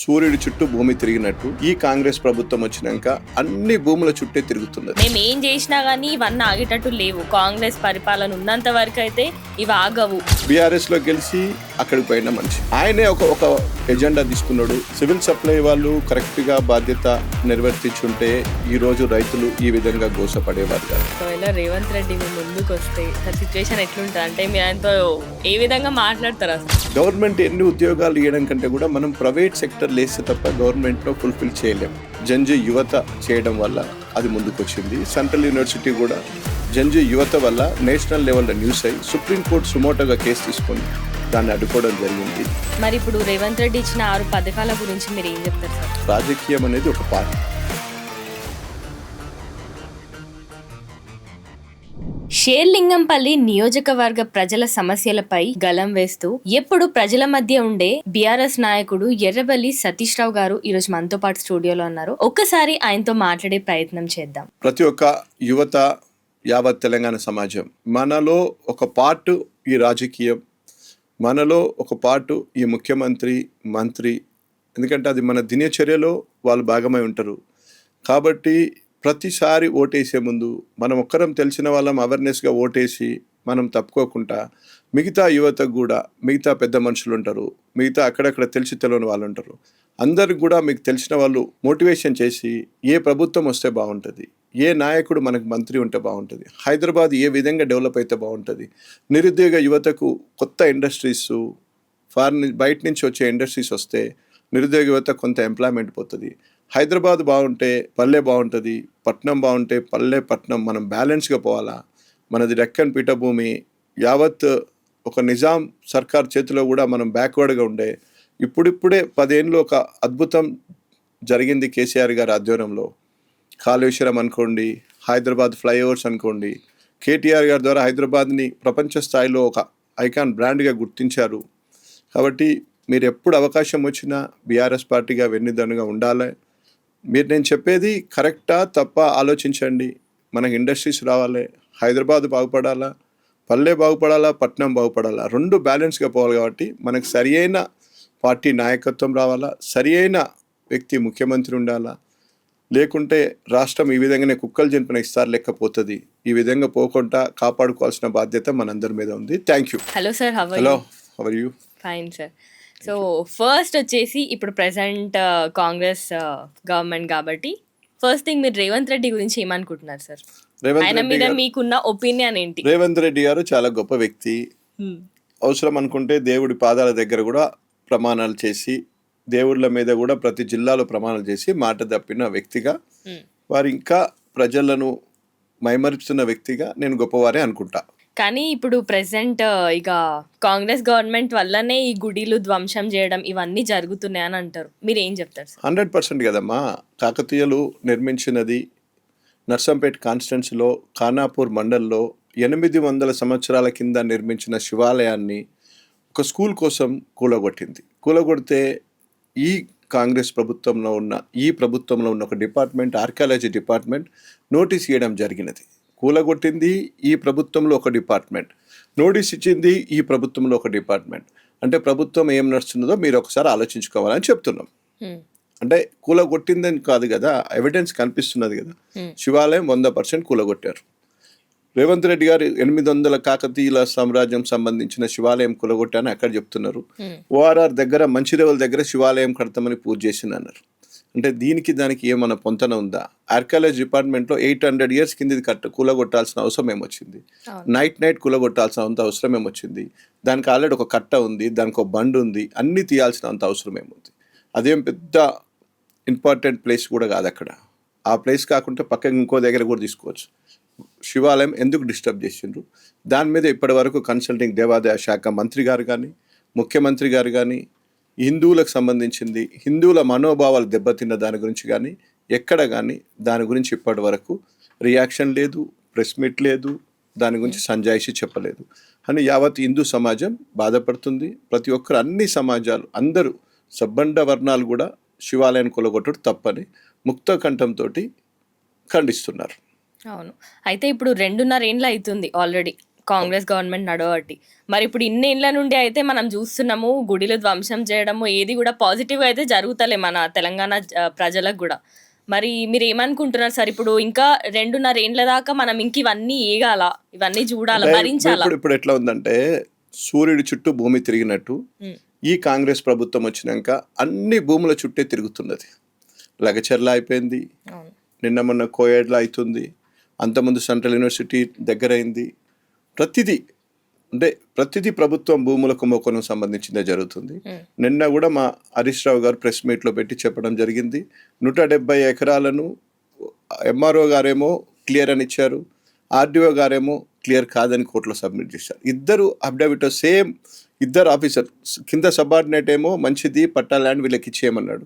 సూర్యుడి చుట్టూ భూమి తిరిగినట్టు ఈ కాంగ్రెస్ ప్రభుత్వం వచ్చినాక అన్ని భూముల చుట్టే తిరుగుతున్నది. మేము ఏం చేసినా గానీ ఇవన్నీ ఆగేటట్టు లేవు. కాంగ్రెస్ పరిపాలన ఉన్నంత వరకు అయితే ఇవి ఆగవు. బీఆర్ఎస్ లో గెలిచి అక్కడికి పోయిన మనిషి ఆయనే ఒక ఎజెండా తీసుకున్నాడు. సివిల్ సప్లై వాళ్ళు కరెక్ట్ గా బాధ్యత నిర్వర్తించుంటే ఈ రోజు రైతులు ఈ విధంగా గోసపడేవారు కాదు. ఒకవేళ రేవంత్ రెడ్డి మీ ముందుకు వస్తే సిచ్యువేషన్ ఎట్లుంటుంది అంటే మీరు ఆయనతో ఏ విధంగా మాట్లాడతారు? అసలు గవర్నమెంట్ ఎన్ని ఉద్యోగాలు ఇవ్వడం కంటే కూడా మనం ప్రైవేట్ సెక్టర్ లేస్తే తప్ప గవర్నమెంట్ లో ఫుల్ఫిల్ చేయలేము. జంజీ యువత చేయడం వల్ల అది ముందుకు వచ్చింది. సెంట్రల్ యూనివర్సిటీ కూడా జంజీ యువత వల్ల నేషనల్ లెవెల్లో న్యూస్ అయ్యి సుప్రీంకోర్టు సుమోటోగా కేసు తీసుకొని దాన్ని అడ్డుకోవడం జరిగింది. మరి ఇప్పుడు రేవంత్ రెడ్డి ఇచ్చిన 6 పథకాల గురించి మీరు ఏం చెప్తారు సార్? రాజకీయం అనేది ఒక పార్ట్. షేర్లింగంపల్లి నియోజకవర్గ ప్రజల సమస్యలపై గలం వేస్తూ ఎప్పుడు ప్రజల మధ్య ఉండే బీఆర్ఎస్ నాయకుడు ఎర్రబెల్లి సతీష్ రావు గారు ఈ రోజు మనతో పాటు స్టూడియోలో ఉన్నారు. ఒక్కసారి ఆయనతో మాట్లాడే ప్రయత్నం చేద్దాం. ప్రతి ఒక్క యువత, యావత్ తెలంగాణ సమాజం, మనలో ఒక పార్ట్ ఈ రాజకీయం, మనలో ఒక పార్ట్ ఈ ముఖ్యమంత్రి, మంత్రి. ఎందుకంటే అది మన దినచర్యలో వాళ్ళు భాగమై ఉంటారు. కాబట్టి ప్రతిసారి ఓటేసే ముందు మనం ఒక్కరం తెలిసిన వాళ్ళం అవేర్నెస్గా ఓటేసి మనం తప్పుకోకుండా మిగతా యువతకు కూడా, మిగతా పెద్ద మనుషులు ఉంటారు, మిగతా అక్కడక్కడ తెలిసి తెలియని వాళ్ళు ఉంటారు, అందరికి కూడా మీకు తెలిసిన వాళ్ళు మోటివేషన్ చేసి ఏ ప్రభుత్వం వస్తే బాగుంటుంది, ఏ నాయకుడు మనకు మంత్రి ఉంటే బాగుంటుంది, హైదరాబాద్ ఏ విధంగా డెవలప్ అయితే బాగుంటుంది, నిరుద్యోగ యువతకు కొత్త ఇండస్ట్రీస్, బయట నుంచి వచ్చే ఇండస్ట్రీస్ వస్తే నిరుద్యోగ యువత కొంత ఎంప్లాయ్మెంట్ పోతుంది, హైదరాబాద్ బాగుంటే పల్లె బాగుంటుంది, పట్నం బాగుంటే పల్లె పట్నం మనం బ్యాలెన్స్గా పోవాలా. మనది డెక్కన్ పీఠభూమి, యావత్ ఒక నిజాం సర్కార్ చేతిలో కూడా మనం బ్యాక్వర్డ్గా ఉండే. ఇప్పుడిప్పుడే 10 ఏళ్ళు ఒక అద్భుతం జరిగింది కేసీఆర్ గారి ఆధ్వర్యంలో. కాళేశ్వరం అనుకోండి, హైదరాబాద్ ఫ్లైఓవర్స్ అనుకోండి, కేటీఆర్ గారి ద్వారా హైదరాబాద్ని ప్రపంచ స్థాయిలో ఒక ఐకాన్ బ్రాండ్గా గుర్తించారు. కాబట్టి మీరు ఎప్పుడు అవకాశం వచ్చినా బీఆర్ఎస్ పార్టీగా వెన్నుదన్నుగా ఉండాలి. నేను చెప్పేది కరెక్టా తప్ప ఆలోచించండి. మనకు ఇండస్ట్రీస్ రావాలి, హైదరాబాద్ బాగుపడాలా, పల్లె బాగుపడాలా, పట్నం బాగుపడాలా, 2 బ్యాలెన్స్గా పోవాలి. కాబట్టి మనకు సరి అయిన పార్టీ నాయకత్వం రావాలా, సరి అయిన వ్యక్తి ముఖ్యమంత్రి ఉండాలా. లేకుంటే రాష్ట్రం ఈ విధంగానే కుక్కలు జంపిన ఇస్తారు లేకపోతుంది. ఈ విధంగా పోకుండా కాపాడుకోవాల్సిన బాధ్యత మనందరి మీద ఉంది. Thank you. Hello sir, hello, how are you? Fine sir. So first వచ్చేసి ఇప్పుడు ప్రెసెంట్ కాంగ్రెస్ గవర్నమెంట్ కాబట్టి ఫస్ట్ థింగ్ మీరు రేవంత్ రెడ్డి గురించి ఏమనుకుంటున్నారు సార్? ఆయన మీద మీకున్న ఒపీనియన్ ఏంటి? రేవంత్ రెడ్డి గారు చాలా గొప్ప వ్యక్తి. అవసరం అనుకుంటే దేవుడి పాదాల దగ్గర కూడా ప్రమాణాలు చేసి, దేవుళ్ళ మీద కూడా ప్రతి జిల్లాలో ప్రమాణాలు చేసి మాట తప్పిన వ్యక్తిగా, వారు ఇంకా ప్రజలను మైమరిస్తున్న వ్యక్తిగా నేను గొప్పవారే అనుకుంటా. కానీ ఇప్పుడు ప్రెసెంట్ ఇక కాంగ్రెస్ గవర్నమెంట్ వల్లనే ఈ గుడిలు ధ్వంసం చేయడం ఇవన్నీ జరుగుతున్నాయని అంటారు. మీరు ఏం చెప్తారు సార్? 100% కదమ్మా. కాకతీయులు నిర్మించినది నర్సంపేట్ కాన్స్టిట్యున్సీలో ఖానాపూర్ మండల్లో 800 సంవత్సరాల కింద నిర్మించిన శివాలయాన్ని ఒక స్కూల్ కోసం కూలగొడితే ఈ కాంగ్రెస్ ప్రభుత్వంలో ఉన్న ఒక డిపార్ట్మెంట్, ఆర్కియాలజీ డిపార్ట్మెంట్ నోటీస్ ఇవ్వడం జరిగినది. కూలగొట్టింది ఈ ప్రభుత్వంలో ఒక డిపార్ట్మెంట్, నోటీస్ ఇచ్చింది ఈ ప్రభుత్వంలో ఒక డిపార్ట్మెంట్. అంటే ప్రభుత్వం ఏం నడుస్తున్నదో మీరు ఒకసారి ఆలోచించుకోవాలని చెప్తున్నాం. అంటే కూలగొట్టిందని కాదు కదా, ఎవిడెన్స్ కనిపిస్తున్నది కదా. శివాలయం 100% కూలగొట్టారు. రేవంత్ రెడ్డి గారు 800 కాకతీయుల సామ్రాజ్యం సంబంధించిన శివాలయం కూలగొట్టారని అక్కడ చెప్తున్నారు. ఓఆర్ఆర్ దగ్గర, మంచిరేవుల దగ్గర శివాలయం కడతామని పూజ చేసింది అన్నారు. అంటే దానికి ఏమన్నా పొంతన ఉందా? ఆర్కియాలజీ డిపార్ట్మెంట్లో 800 years కింద కూలగొట్టాల్సిన అవసరం ఏమొచ్చింది? నైట్ కూలగొట్టాల్సిన అంత అవసరం ఏమొచ్చింది? దానికి ఆల్రెడీ ఒక కట్ట ఉంది, దానికి ఒక బండి ఉంది, అన్నీ తీయాల్సిన అంత అవసరం ఏముంది? అదేం పెద్ద ఇంపార్టెంట్ ప్లేస్ కూడా కాదు అక్కడ. ఆ ప్లేస్ కాకుండా పక్కకి ఇంకో దగ్గర కూడా తీసుకోవచ్చు. శివాలయం ఎందుకు డిస్టర్బ్ చేసిండ్రు? దాని మీద ఇప్పటి వరకు కన్సల్టింగ్ దేవాదాయ శాఖ మంత్రి గారు కానీ, ముఖ్యమంత్రి గారు కానీ, హిందువులకు సంబంధించింది, హిందువుల మనోభావాలు దెబ్బతిన్న దాని గురించి కానీ ఎక్కడ కానీ దాని గురించి ఇప్పటి వరకు రియాక్షన్ లేదు, ప్రెస్ మీట్ లేదు, దాని గురించి సంజాయిషి చెప్పలేదు అని యావత్ హిందూ సమాజం బాధపడుతుంది. ప్రతి ఒక్కరు, అన్ని సమాజాలు, అందరూ సబ్బండ వర్ణాలు కూడా శివాలయాన్ని కొలగొట్టడం తప్పని ముక్త కంఠంతో ఖండిస్తున్నారు. అవును. అయితే ఇప్పుడు 2.5 ఏళ్ళు అవుతుంది ఆల్రెడీ కాంగ్రెస్ గవర్నమెంట్ నడవబట్టి. మరి ఇప్పుడు ఇన్ని ఏళ్ల నుండి అయితే మనం చూస్తున్నాము గుడిలు ధ్వంసం చేయడము ఏది కూడా పాజిటివ్ అయితే జరుగుతలే మన తెలంగాణ ప్రజలకు కూడా. మరి మీరు ఏమనుకుంటున్నారు సార్? ఇప్పుడు ఇంకా 2.5 ఏండ్ల దాకా మనం ఇంక ఇవన్నీ ఏగాల, ఇవన్నీ చూడాలా, అంటే భరించాలా? ఇప్పుడు ఎట్లా ఉందంటే సూర్యుడి చుట్టూ భూమి తిరిగినట్టు ఈ కాంగ్రెస్ ప్రభుత్వం వచ్చినాక అన్ని భూముల చుట్టే తిరుగుతున్నది. లగచర్ల అయిపోయింది, అవును. నిన్న మొన్న కోయేడ్లో అవుతుంది, అంతకుముందు సెంట్రల్ యూనివర్సిటీ దగ్గర అయింది. ప్రతిదీ ప్రభుత్వం భూముల కుంభకోణం సంబంధించిందే జరుగుతుంది. నిన్న కూడా మా హరీష్ రావు గారు ప్రెస్ మీట్లో పెట్టి చెప్పడం జరిగింది. 170 ఎకరాలను ఎంఆర్ఓ గారేమో క్లియర్ అని ఇచ్చారు, ఆర్డీఓ గారేమో క్లియర్ కాదని కోర్టులో సబ్మిట్ చేశారు. ఇద్దరు అఫిడవిట్ సేమ్, ఇద్దరు ఆఫీసర్, కింద సబార్డినేట్ ఏమో మంచిది పట్టా ల్యాండ్ వీళ్ళకి ఇచ్చేయమన్నాడు,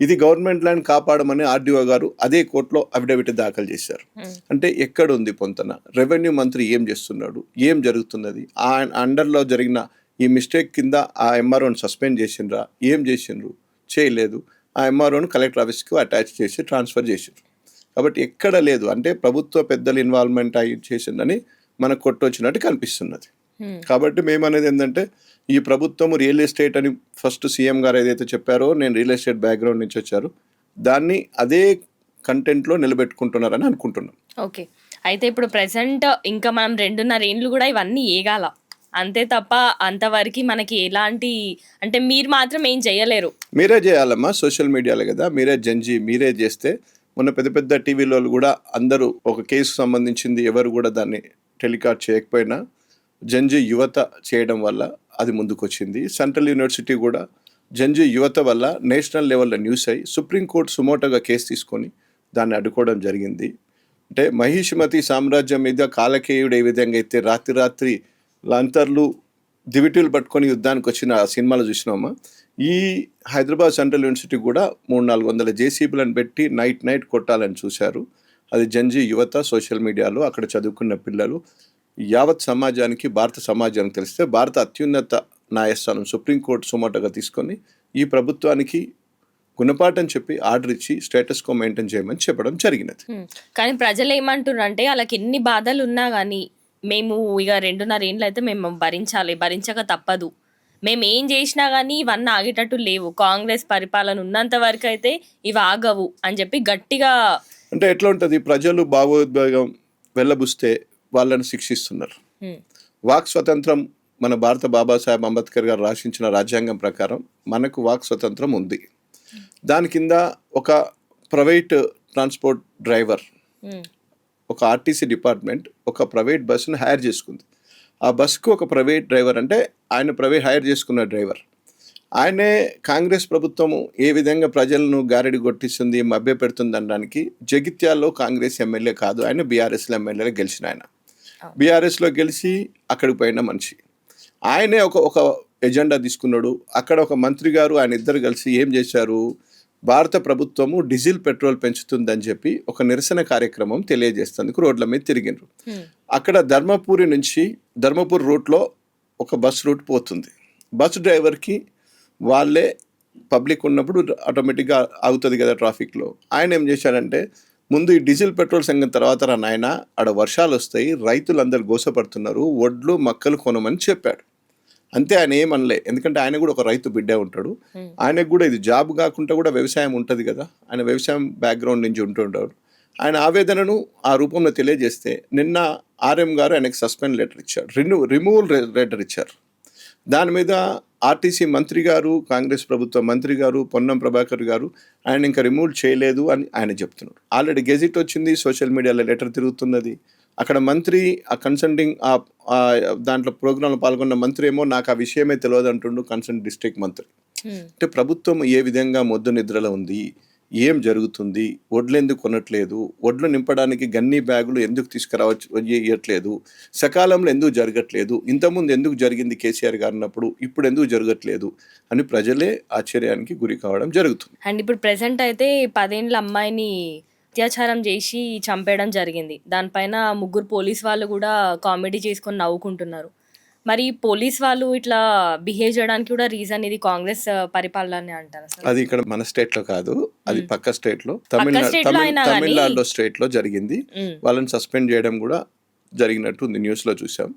ఇది గవర్నమెంట్ ల్యాండ్ కాపాడమని ఆర్డీఓ గారు అదే కోర్టులో అఫిడవిట్ దాఖలు చేశారు. అంటే ఎక్కడ ఉంది పొంతన? రెవెన్యూ మంత్రి ఏం చేస్తున్నాడు, ఏం జరుగుతున్నది? ఆ అండర్లో జరిగిన ఈ మిస్టేక్ కింద ఆ ఎంఆర్ఓని సస్పెండ్ చేసిండ్రా, ఏం చేసిండ్రు? చేయలేదు. ఆ ఎంఆర్ఓను కలెక్టర్ ఆఫీస్కి అటాచ్ చేసి ట్రాన్స్ఫర్ చేసిండ్రు. కాబట్టి ఎక్కడ లేదు. అంటే ప్రభుత్వ పెద్దల ఇన్వాల్వ్మెంట్ అయ్యి చేసిందని మనకు కొట్టొచ్చినట్టు కనిపిస్తున్నది. కాబట్టి మేమనేది ఏంటంటే ఈ ప్రభుత్వము రియల్ ఎస్టేట్ అని ఫస్ట్ సీఎం గారు ఏదైతే చెప్పారో, నేను రియల్ ఎస్టేట్ బ్యాక్గ్రౌండ్ నుంచి వచ్చారు, దాన్ని అదే కంటెంట్లో నిలబెట్టుకుంటున్నారని అనుకుంటున్నాం. ఓకే. అయితే ఇప్పుడు ప్రెసెంట్ ఇంకా మనం 2.5 ఏండ్లు కూడా ఇవన్నీ ఏగాల, అంతే తప్ప అంతవరకు మనకి ఎలాంటి, అంటే మీరు మాత్రం ఏం చేయలేరు. మీరే చేయాలమ్మా, సోషల్ మీడియాలో కదా, మీరే జంజి, మీరే చేస్తే. మొన్న పెద్ద పెద్ద టీవీలో కూడా అందరూ ఒక కేసు సంబంధించింది ఎవరు కూడా దాన్ని టెలికాస్ట్ చేయకపోయినా జంజి యువత చేయడం వల్ల అది ముందుకొచ్చింది. సెంట్రల్ యూనివర్సిటీ కూడా జంజి యువత వల్ల నేషనల్ లెవెల్లో న్యూస్ అయ్యి సుప్రీంకోర్టు సుమోటోగా కేసు తీసుకొని దాన్ని అడ్డుకోవడం జరిగింది. అంటే మహిష్మతి సామ్రాజ్యం మీద కాలకేయుడు ఏ విధంగా అయితే రాత్రి లాంతర్లు దివిటీలు పట్టుకొని యుద్ధానికి వచ్చిన ఆ సినిమాలో చూసినామా, ఈ హైదరాబాద్ సెంట్రల్ యూనివర్సిటీ కూడా 300-400 జేసీబీలను పెట్టి నైట్ కొట్టాలని చూశారు. అది జంజి యువత సోషల్ మీడియాలో అక్కడ చదువుకున్న పిల్లలు యావత్ సమాజానికి, భారత సమాజానికి తెలిస్తే భారత అత్యున్నత న్యాయస్థానం సుప్రీంకోర్టు సుమోటోగా తీసుకొని ఈ ప్రభుత్వానికి గుణపాఠం చెప్పి ఆర్డర్ ఇచ్చి స్టేటస్ కో మెయింటైన్ చేయమని చెప్పడం జరిగినది. కానీ ప్రజలు ఏమంటున్నారు అంటే వాళ్ళకి ఎన్ని బాధలు ఉన్నా కానీ మేము ఇక 2.5 ఏండ్లు అయితే మేము భరించాలి, భరించక తప్పదు, మేము ఏం చేసినా కానీ ఇవన్నీ ఆగేటట్టు లేవు, కాంగ్రెస్ పరిపాలన ఉన్నంత వరకు అయితే ఇవి ఆగవు అని చెప్పి గట్టిగా. అంటే ఎట్లా ఉంటుంది, ప్రజలు భావోద్వేగం వెళ్ళబుస్తే వాళ్ళని శిక్షిస్తున్నారు. వాక్ స్వతంత్రం మన భారత బాబాసాహెబ్ అంబేద్కర్ గారు రాసించిన రాజ్యాంగం ప్రకారం మనకు వాక్ స్వతంత్రం ఉంది. దాని కింద ఒక ప్రైవేట్ ట్రాన్స్పోర్ట్ డ్రైవర్, ఒక ఆర్టీసీ డిపార్ట్మెంట్ ఒక ప్రైవేట్ బస్సును హైర్ చేసుకుంది. ఆ బస్సుకు ఒక ప్రైవేట్ డ్రైవర్, అంటే ఆయన ప్రైవేట్ హైర్ చేసుకున్న డ్రైవర్. ఆయనే కాంగ్రెస్ ప్రభుత్వము ఏ విధంగా ప్రజలను గారడి కొట్టిస్తుంది, మభ్య పెడుతుంది అనడానికి జగిత్యాల్లో కాంగ్రెస్ ఎమ్మెల్యే కాదు, ఆయన బీఆర్ఎస్లో ఎమ్మెల్యేగా గెలిచిన ఆయన. బీఆర్ఎస్లో గెలిచి అక్కడికి పోయిన మనిషి ఆయనే ఒక ఎజెండా తీసుకున్నాడు. అక్కడ ఒక మంత్రి గారు ఆయన ఇద్దరు కలిసి ఏం చేశారు, భారత ప్రభుత్వము డీజిల్ పెట్రోల్ పెంచుతుందని చెప్పి ఒక నిరసన కార్యక్రమం తెలియజేస్తేందుకు రోడ్ల మీద తిరిగిండ్రు. అక్కడ ధర్మపూర్ రూట్లో ఒక బస్ రూట్ పోతుంది. బస్ డ్రైవర్కి వాళ్ళే పబ్లిక్ ఉన్నప్పుడు ఆటోమేటిక్గా ఆగుతుంది కదా ట్రాఫిక్లో. ఆయన ఏం చేశాడంటే, ముందు ఈ డీజిల్ పెట్రోల్ సంగం తర్వాత రా నాయన, ఆడ వర్షాలు వస్తాయి, రైతులందరూ గోసపడుతున్నారు, వడ్లు మక్కలు కొనమని చెప్పాడు. అంతే, ఆయన ఏమనలే, ఎందుకంటే ఆయన కూడా ఒక రైతు బిడ్డే ఉంటాడు. ఆయనకు కూడా ఇది జాబ్ కాకుండా కూడా వ్యవసాయం ఉంటుంది కదా, ఆయన వ్యవసాయం బ్యాక్గ్రౌండ్ నుంచి ఉంటుంటాడు. ఆయన ఆవేదనను ఆ రూపంలో తెలియజేస్తే నిన్న ఆర్ఎం గారు ఆయనకు సస్పెండ్ లెటర్ ఇచ్చారు, రిమూవల్ లెటర్ ఇచ్చారు. దాని మీద ఆర్టీసీ మంత్రి గారు, కాంగ్రెస్ ప్రభుత్వ మంత్రి గారు పొన్నం ప్రభాకర్ గారు ఆయన ఇంకా రిమూవ్ చేయలేదు అని ఆయన చెప్తున్నారు. ఆల్రెడీ గెజిట్ వచ్చింది, సోషల్ మీడియాలో లెటర్ తిరుగుతున్నది. అక్కడ మంత్రి ఆ కన్సల్టింగ్ దాంట్లో ప్రోగ్రాంలో పాల్గొన్న మంత్రి ఏమో నాకు ఆ విషయమే తెలియదు అంటుండు, కన్సర్న్ డిస్ట్రిక్ట్ మంత్రి. అంటే ప్రభుత్వం ఏ విధంగా మొద్దు నిద్రలో ఉంది, ఏం జరుగుతుంది, వడ్లు ఎందుకు కొనట్లేదు, వడ్లు నింపడానికి గన్నీ బ్యాగులు ఎందుకు తీసుకురావట్లేదు, సకాలంలో ఎందుకు జరగట్లేదు, ఇంతకుముందు ఎందుకు జరిగింది కేసీఆర్ గారు ఉన్నప్పుడు, ఇప్పుడు ఎందుకు జరగట్లేదు అని ప్రజలే ఆశ్చర్యానికి గురి కావడం జరుగుతుంది. అండ్ ఇప్పుడు ప్రెసెంట్ అయితే 10 ఏండ్ల అమ్మాయిని అత్యాచారం చేసి చంపేయడం జరిగింది. దానిపైన 3 పోలీస్ వాళ్ళు కూడా కామెడీ చేసుకొని నవ్వుకుంటున్నారు. మరి పోలీస్ వాళ్ళు ఇట్లా బిహేవ్ చేయడానికి కూడా రీజన్ ఇది కాంగ్రెస్ పరిపాలన అంటారు. అది ఇక్కడ మన స్టేట్ లో కాదు, అది పక్క స్టేట్ లో, తమిళనాడు స్టేట్ లో జరిగింది. వాళ్ళని సస్పెండ్ చేయడం కూడా జరిగినట్టు ఉంది, న్యూస్లో చూసాం.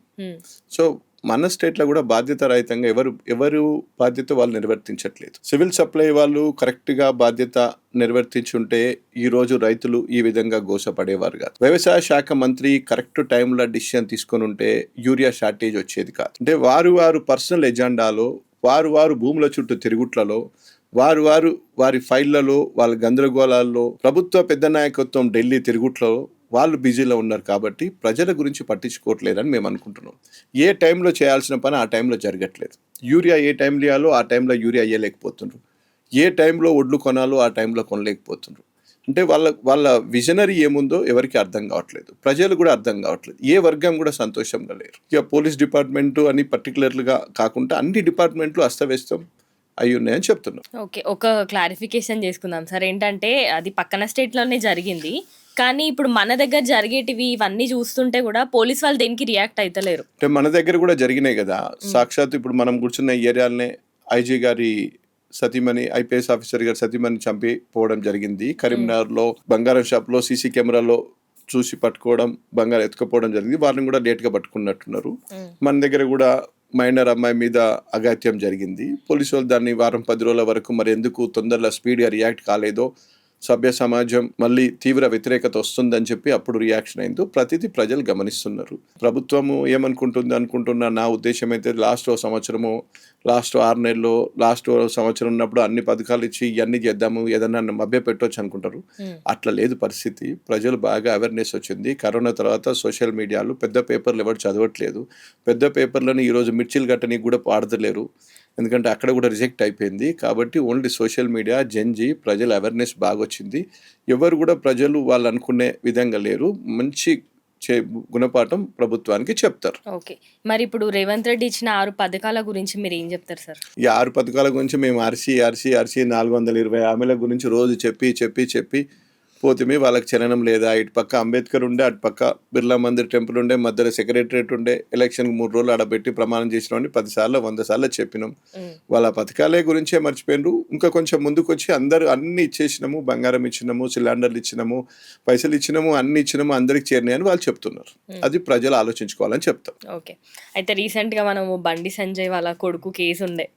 సో మన స్టేట్లో కూడా బాధ్యత రహితంగా ఎవరు బాధ్యత వాళ్ళు నిర్వర్తించట్లేదు. సివిల్ సప్లై వాళ్ళు కరెక్ట్గా బాధ్యత నిర్వర్తించుంటే ఈ రోజు రైతులు ఈ విధంగా గోసపడేవారు కాదు. వ్యవసాయ శాఖ మంత్రి కరెక్ట్ టైంలో డిసిషన్ తీసుకొని ఉంటే యూరియా షార్టేజ్ వచ్చేది కాదు. అంటే వారు పర్సనల్ ఎజెండాలో వారు భూముల చుట్టూ తిరుగుట్లలో వారి ఫైళ్లలో వాళ్ళ గందరగోళాల్లో ప్రభుత్వ పెద్ద నాయకత్వం ఢిల్లీ తిరుగుట్లో వాళ్ళు బిజీలో ఉన్నారు కాబట్టి ప్రజల గురించి పట్టించుకోవట్లేదని మేము అనుకుంటున్నాం. ఏ టైంలో చేయాల్సిన పని ఆ టైంలో జరగట్లేదు. యూరియా ఏ టైంలో ఇవ్వాలో ఆ టైంలో యూరియా ఇవ్వలేకపోతున్నారు. ఏ టైంలో ఒడ్లు కొనాలో ఆ టైంలో కొనలేకపోతున్నారు. అంటే వాళ్ళ విజనరీ ఏముందో ఎవరికి అర్థం కావట్లేదు, ప్రజలు కూడా అర్థం కావట్లేదు, ఏ వర్గం కూడా సంతోషంగా లేరు. ఇక పోలీస్ డిపార్ట్మెంటు అని పర్టికులర్గా కాకుండా అన్ని డిపార్ట్మెంట్లు అస్తవ్యస్తం అయి ఉన్నాయని చెప్తున్నాం. ఓకే, ఒక క్లారిఫికేషన్ చేసుకుందాం సార్. ఏంటంటే అది పక్కన స్టేట్లోనే జరిగింది, కానీ ఇప్పుడు మన దగ్గర జరిగేటివి ఇవన్నీ చూస్తుంటే కూడా పోలీస్ వాళ్ళు దేనికి రియాక్ట్ అవుతలేరు. అంటే మన దగ్గర కూడా జరిగినాయి కదా. సాక్షాత్ ఇప్పుడు మనం కూర్చున్న ఏరియాలనే ఐజీ గారి సతీమణి, ఐపీఎస్ ఆఫీసర్ గారి సతీమణి చంపిపోవడం జరిగింది. కరీంనగర్లో బంగారం షాప్లో సీసీ కెమెరాలో చూసి పట్టుకోవడం, బంగారం ఎత్తుకపోవడం జరిగింది. వారిని కూడా లేట్గా పట్టుకున్నట్టున్నారు. మన దగ్గర కూడా మైనర్ అమ్మాయి మీద అఘాత్యం జరిగింది. పోలీసు వాళ్ళు దాన్ని వారం 10 రోజుల వరకు మరి ఎందుకు తొందరలో స్పీడ్గా రియాక్ట్ కాలేదో, సభ్య సమాజం మళ్ళీ తీవ్ర వ్యతిరేకత వస్తుందని చెప్పి అప్పుడు రియాక్షన్ అయిందో ప్రతిదీ ప్రజలు గమనిస్తున్నారు. ప్రభుత్వము ఏమనుకుంటుంది అనుకుంటున్నా, నా ఉద్దేశం అయితే లాస్ట్ సంవత్సరము, లాస్ట్ 6 నెలలు, లాస్ట్ సంవత్సరం ఉన్నప్పుడు అన్ని పథకాలు ఇచ్చి ఇవన్నీ చేద్దాము, ఏదన్నా మభ్య పెట్టవచ్చు అనుకుంటారు. అట్లా లేదు పరిస్థితి. ప్రజలు బాగా అవేర్నెస్ వచ్చింది. కరోనా తర్వాత సోషల్ మీడియాలో పెద్ద పేపర్లు ఎవరు చదవట్లేదు. పెద్ద పేపర్లను ఈరోజు మిర్చిలు గట్టనికి కూడా పాడతలేరు, ఎందుకంటే అక్కడ కూడా రిజెక్ట్ అయిపోయింది. కాబట్టి ఓన్లీ సోషల్ మీడియా, జెన్జీ, ప్రజల అవేర్నెస్ బాగా వచ్చింది. ఎవరు కూడా ప్రజలు వాళ్ళు అనుకునే విధంగా లేరు. మంచి గుణపాఠం ప్రభుత్వానికి చెప్తారు. ఓకే, మరి ఇప్పుడు రేవంత్ రెడ్డి ఇచ్చిన 6 పథకాల గురించి మీరు ఏం చెప్తారు సార్? ఈ 6 పథకాల గురించి మేము అరిసి 420 హామీల గురించి రోజు చెప్పి పోతే వాళ్ళకి చలనం లేదా. ఇటు పక్క అంబేద్కర్ ఉండే, అటు పక్క బిర్లా మందిర్ టెంపుల్ ఉండే, మధ్యలో సెక్రటరేట్ ఉండే, ఎలక్షన్ 3 రోజులు ఆడబెట్టి ప్రమాణం చేసినామని 10 సార్లు 100 సార్లు చెప్పినాం. వాళ్ళ పథకాలే గురించే మర్చిపోయినారు. ఇంకా కొంచెం ముందుకు వచ్చి అందరూ అన్ని ఇచ్చేసినాము, బంగారం ఇచ్చినాము, సిలిండర్లు ఇచ్చినాము, పైసలు ఇచ్చినాము, అన్ని ఇచ్చినాము, అందరికి చేరినాయని వాళ్ళు చెప్తున్నారు. అది ప్రజలు ఆలోచించుకోవాలని చెప్తాం. ఓకే, అయితే రీసెంట్గా మనము బండి సంజయ్ వాళ్ళ కొడుకు కేసు ఉండే,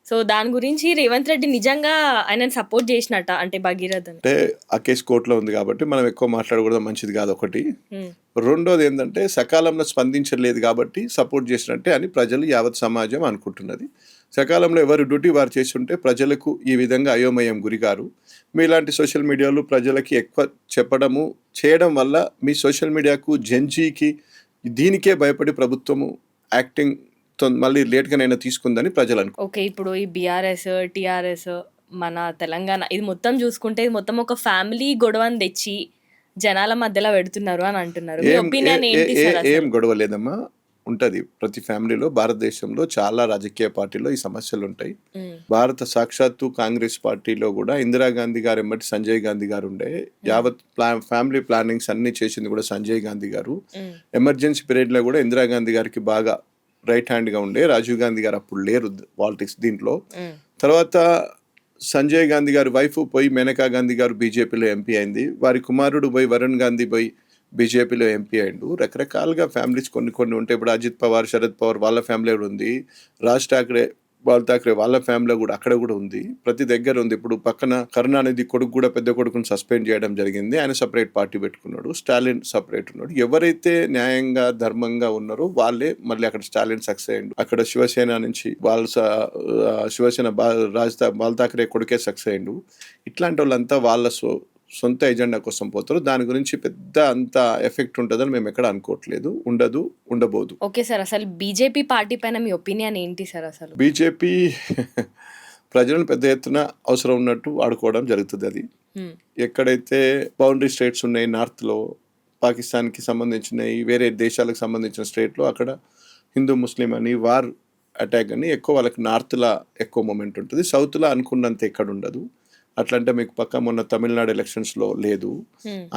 సో దాని గురించి రేవంత్ రెడ్డి నిజంగా ఆయన సపోర్ట్ చేసినట్ట, అంటే భగీరథ్ అంటే ఆ కేసు కోర్టులో ఉంది కాబట్టి మనం ఎక్కువ మాట్లాడకూడదు, మంచిది కాదు ఒకటి. రెండోది ఏంటంటే సకాలంలో స్పందించలేదు కాబట్టి సపోర్ట్ చేసినట్టే అని ప్రజలు యావత్ సమాజం అనుకుంటున్నది. సకాలంలో ఎవరు డ్యూటీ వారు చేస్తుంటే ప్రజలకు ఈ విధంగా అయోమయం గురిగారు. మీలాంటి సోషల్ మీడియాలో ప్రజలకి ఎక్కువ చెప్పడము చేయడం వల్ల మీ సోషల్ మీడియాకు, జెన్జీకి, దీనికే భయపడి ప్రభుత్వము యాక్టింగ్ మళ్ళీ లేట్గానైనా తీసుకుందని ప్రజలు అనుకో. ఓకే, ఇప్పుడు ఈ బీఆర్ఎస్, టీఆర్ఎస్, మన తెలంగాణ, ఇది మొత్తం చూసుకుంటే ఇది మొత్తం ఒక ఫ్యామిలీ గొడవని తెచ్చి జనాల మధ్యలో పెడుతున్నారు అని అంటున్నారు. మీ ఒపీనియన్ ఏంటి సార్? ఏం గొడవ లేదమ్మా, ఉంటది. ప్రతి ఫ్యామిలీలో, భారతదేశంలో చాలా రాజకీయ పార్టీలో ఈ సమస్యలు ఉంటాయి. భారత సాక్షాత్తు కాంగ్రెస్ పార్టీలో కూడా ఇందిరాగాంధీ గారు ఎమ్మటి సంజయ్ గాంధీ గారు ఉండే. యావత్ ఫ్యామిలీ ప్లానింగ్స్ అన్ని చేసింది కూడా సంజయ్ గాంధీ గారు. ఎమర్జెన్సీ పీరియడ్ లో కూడా ఇందిరాగాంధీ గారికి బాగా రైట్ హ్యాండ్ గా ఉండే. రాజీవ్ గాంధీ గారు అప్పుడు లేరు పాలిటిక్స్ దీంట్లో. తర్వాత సంజయ్ గాంధీ గారి వైఫ్ పోయి మేనకా గాంధీ గారు బీజేపీలో ఎంపీ అయింది. వారి కుమారుడు పోయి వరుణ్ గాంధీ పోయి బీజేపీలో ఎంపీ అయిండు. రకరకాలుగా ఫ్యామిలీస్ కొన్ని ఉంటాయి. ఇప్పుడు అజిత్ పవార్, శరద్ పవార్ వాళ్ళ ఫ్యామిలీ కూడా ఉంది. రాజ్ ఠాక్రే వాళ్ళ ఫ్యామిలీ కూడా అక్కడ కూడా ఉంది. ప్రతి దగ్గర ఉంది. ఇప్పుడు పక్కన కరుణానిధి కొడుకు కూడా పెద్ద కొడుకుని సస్పెండ్ చేయడం జరిగింది. ఆయన సపరేట్ పార్టీ పెట్టుకున్నాడు. స్టాలిన్ సపరేట్ ఉన్నాడు. ఎవరైతే న్యాయంగా ధర్మంగా ఉన్నారో వాళ్ళే మళ్ళీ అక్కడ స్టాలిన్ సక్సెస్ అయ్యిండు. అక్కడ శివసేన నుంచి శివసేన బాల్ ఠాక్రే కొడుకే సక్సెస్ అయ్యిండు. ఇట్లాంటి వాళ్ళంతా వాళ్ళ సొంత ఎజెండా కోసం పోతారు. దాని గురించి పెద్ద అంత ఎఫెక్ట్ ఉంటుందని మేము ఎక్కడ అనుకోవట్లేదు. ఉండదు, ఉండబోదు. ఓకే సార్, అసలు బీజేపీ పార్టీ పైన మీ ఒపీనియన్ ఏంటి సార్? అసలు బీజేపీ ప్రజలను పెద్ద ఎత్తున అవసరం ఉన్నట్టు ఆడుకోవడం జరుగుతుంది. అది ఎక్కడైతే బౌండరీ స్టేట్స్ ఉన్నాయి, నార్త్లో పాకిస్తాన్కి సంబంధించినవి, వేరే దేశాలకు సంబంధించిన స్టేట్లో అక్కడ హిందూ ముస్లిం అని వార్ అటాక్ అని ఎక్కువ వాళ్ళకి నార్త్లో ఎక్కువ మూమెంట్ ఉంటుంది. సౌత్లో అనుకున్నంత ఎక్కడ ఉండదు. అట్లంటే మీకు పక్క మొన్న తమిళనాడు ఎలక్షన్స్లో లేదు.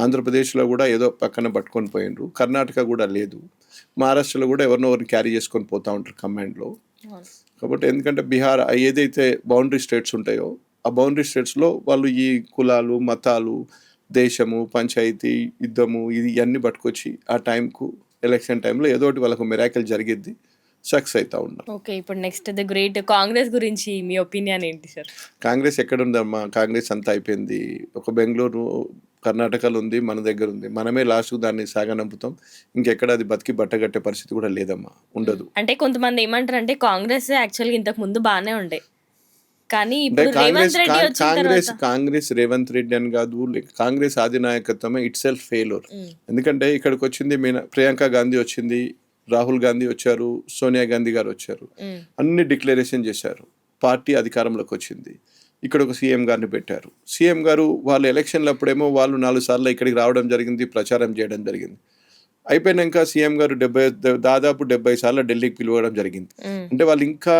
ఆంధ్రప్రదేశ్లో కూడా ఏదో పక్కన పట్టుకొని పోయిండ్రు. కర్ణాటక కూడా లేదు. మహారాష్ట్రలో కూడా ఎవరినొవరిని క్యారీ చేసుకొని పోతూ ఉంటారు కమాండ్లో. కాబట్టి ఎందుకంటే బీహార్ ఏదైతే బౌండరీ స్టేట్స్ ఉంటాయో ఆ బౌండరీ స్టేట్స్లో వాళ్ళు ఈ కులాలు, మతాలు, దేశము, పంచాయతీ, యుద్ధము, ఇది అన్నీ పట్టుకొచ్చి ఆ టైంకు ఎలక్షన్ టైంలో ఏదో ఒకటి వాళ్ళకు మిరాకిల్ జరిగిద్ది, సక్సెస్ అవుతా ఉన్నారు. ఓకే, ఇప్పుడు నెక్స్ట్ ద గ్రేట్ కాంగ్రెస్ గురించి మీ ఒపీనియన్ ఏంటి సార్? కాంగ్రెస్ ఎక్కడుందమ్మా? కాంగ్రెస్ అంతా అయిపోయింది. ఒక బెంగళూరు, కర్ణాటకలో ఉంది, మన దగ్గర ఉంది. మనమే లాస్ట్కు దాన్ని సాగనంపుతాం. ఇంకెక్కడ అది బతికి బట్టగట్టే పరిస్థితి కూడా లేదమ్మా, ఉండదు. అంటే కొంతమంది ఏమంటారు అంటే కాంగ్రెస్ యాక్చువల్గా ఇంతకు ముందు బాగానే ఉండే, కానీ అంటే ఇప్పుడు రేవంత్ రెడ్డి వచ్చిన తర్వాత కాంగ్రెస్ రేవంత్ రెడ్డి అని కాదు, కాంగ్రెస్ అధినాయకత్వమే ఇట్ సెల్ఫ్ ఫెయిల్యూర్. ఎందుకంటే ఇక్కడికి వచ్చింది ప్రియాంక గాంధీ వచ్చింది, రాహుల్ గాంధీ వచ్చారు, సోనియా గాంధీ గారు వచ్చారు, అన్ని డిక్లరేషన్ చేశారు, పార్టీ అధికారంలోకి వచ్చింది. ఇక్కడ ఒక సీఎం గారిని పెట్టారు. సీఎం గారు వాళ్ళు ఎలక్షన్లు అప్పుడేమో వాళ్ళు 4 సార్లు ఇక్కడికి రావడం జరిగింది, ప్రచారం చేయడం జరిగింది. అయిపోయినాక సీఎం గారు దాదాపు 70 సార్లు ఢిల్లీకి పిలవడం జరిగింది. అంటే వాళ్ళు ఇంకా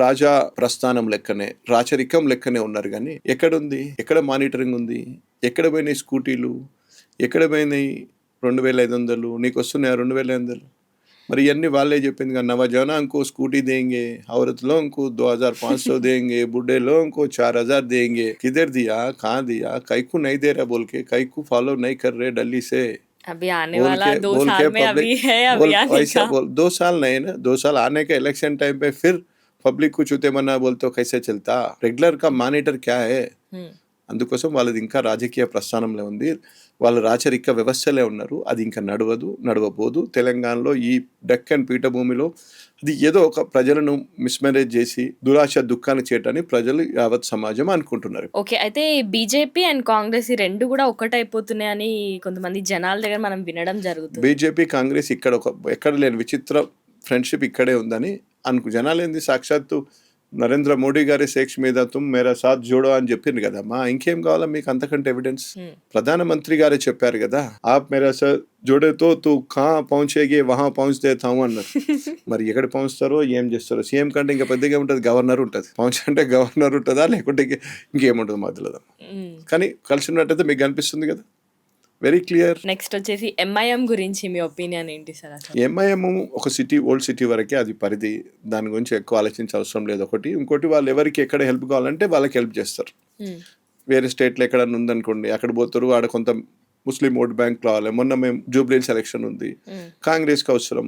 రాజా ప్రస్థానం లెక్కనే, రాచరికం లెక్కనే ఉన్నారు. కానీ ఎక్కడుంది, ఎక్కడ మానిటరింగ్ ఉంది, ఎక్కడ పోయినాయి స్కూటీలు, ఎక్కడ పోయినాయి 2500, నీకు వస్తున్నాయి 2500? మరి ఇవన్నీ వాళ్ళే చెప్పింది కదా, నవజానా ఇంకో స్కూటీ देंगे, औरत लोगों को 2500 देंगे, बूढ़े लोगों को 4000 देंगे. किधर दिया, कहाँ दिया, कई को नहीं दे रहा बोल के, कई को फॉलो नहीं कर रहे दिल्ली से अभी आने बोल वाला के 2 बोल साल के में अभी पब्लिक है बोल अभियान ऐसा का। बोल 2 साल नहीं ना, 2 साल आने के इलेक्शन टाइम पे फिर పబ్లిక్ కు చూతే మన్నా బోల్తో కైసే చల్తా, రెగ్యులర్ గా మానిటర్ క్యా హై. అందుకోసం వాళ్ళది ఇంకా రాజకీయ ప్రస్థానంలో ఉంది, వాళ్ళు రాచరిక వ్యవస్థలే ఉన్నారు. అది ఇంకా నడవబోదు. తెలంగాణలో ఈ డక్కన్ పీఠభూమిలో అది ఏదో ఒక ప్రజలను మిస్మేనేజ్ చేసి దురాశ దుఃఖాన్ని చేయటాన్ని ప్రజలు యావత్ సమాజం అనుకుంటున్నారు. ఓకే, అయితే బీజేపీ అండ్ కాంగ్రెస్ ఈ రెండు కూడా ఒకటైపోతున్నాయని కొంతమంది జనాల దగ్గర మనం వినడం జరుగుతుంది. బీజేపీ కాంగ్రెస్ ఎక్కడ లేని విచిత్ర ఫ్రెండ్షిప్ ఇక్కడే ఉందని జనాలు ఏంది, సాక్షాత్తు నరేంద్ర మోడీ గారి సేక్ష మీద తుమ్ మేరా సాత్ జోడో అని చెప్పింది కదమ్మా. ఇంకేం కావాలా మీకు అంతకంటే ఎవిడెన్స్? ప్రధానమంత్రి గారే చెప్పారు కదా, ఆప్ మేరా సాత్ జోడేతో తూ ఖా పਹੁంచేగి వహా పਹੁంచ్ దేతాము అన్నారు. మరి ఎక్కడ పਹੁంచుతారో ఏం చేస్తారో. సీఎం కంటే ఇంకా పెద్దగా ఉంటుంది, గవర్నర్ ఉంటుంది. పਹੁంచంటే గవర్నర్ ఉంటుందా, లేకుంటే ఇంకేముంటుంది మధ్యలో. కానీ కలిసి ఉన్నట్టయితే మీకు కనిపిస్తుంది కదా, వెరీ క్లియర్. నెక్స్ట్ వచ్చేసి ఎంఐఎం గురించి మీ ఒపీనియన్ ఏంటి సార్? అసలు ఎంఐఎం ఒక సిటీ, ఓల్డ్ సిటీ వరకే అది పరిధి, దాని గురించి ఎక్కువ ఆలోచించే అవసరం లేదు. ఇంకోటి వాళ్ళు ఎవరికి ఎక్కడ హెల్ప్ కావాలంటే వాళ్ళకి హెల్ప్ చేస్తారు. వేరే స్టేట్లో ఎక్కడన్నా ఉందనుకోండి, అక్కడ పోతారు, ఆడ కొంత ముస్లిం ఓట్ బ్యాంక్ కావాలి. మొన్న మేము జూబ్లీహిల్స్ ఎలక్షన్ ఉంది, కాంగ్రెస్కి అవసరం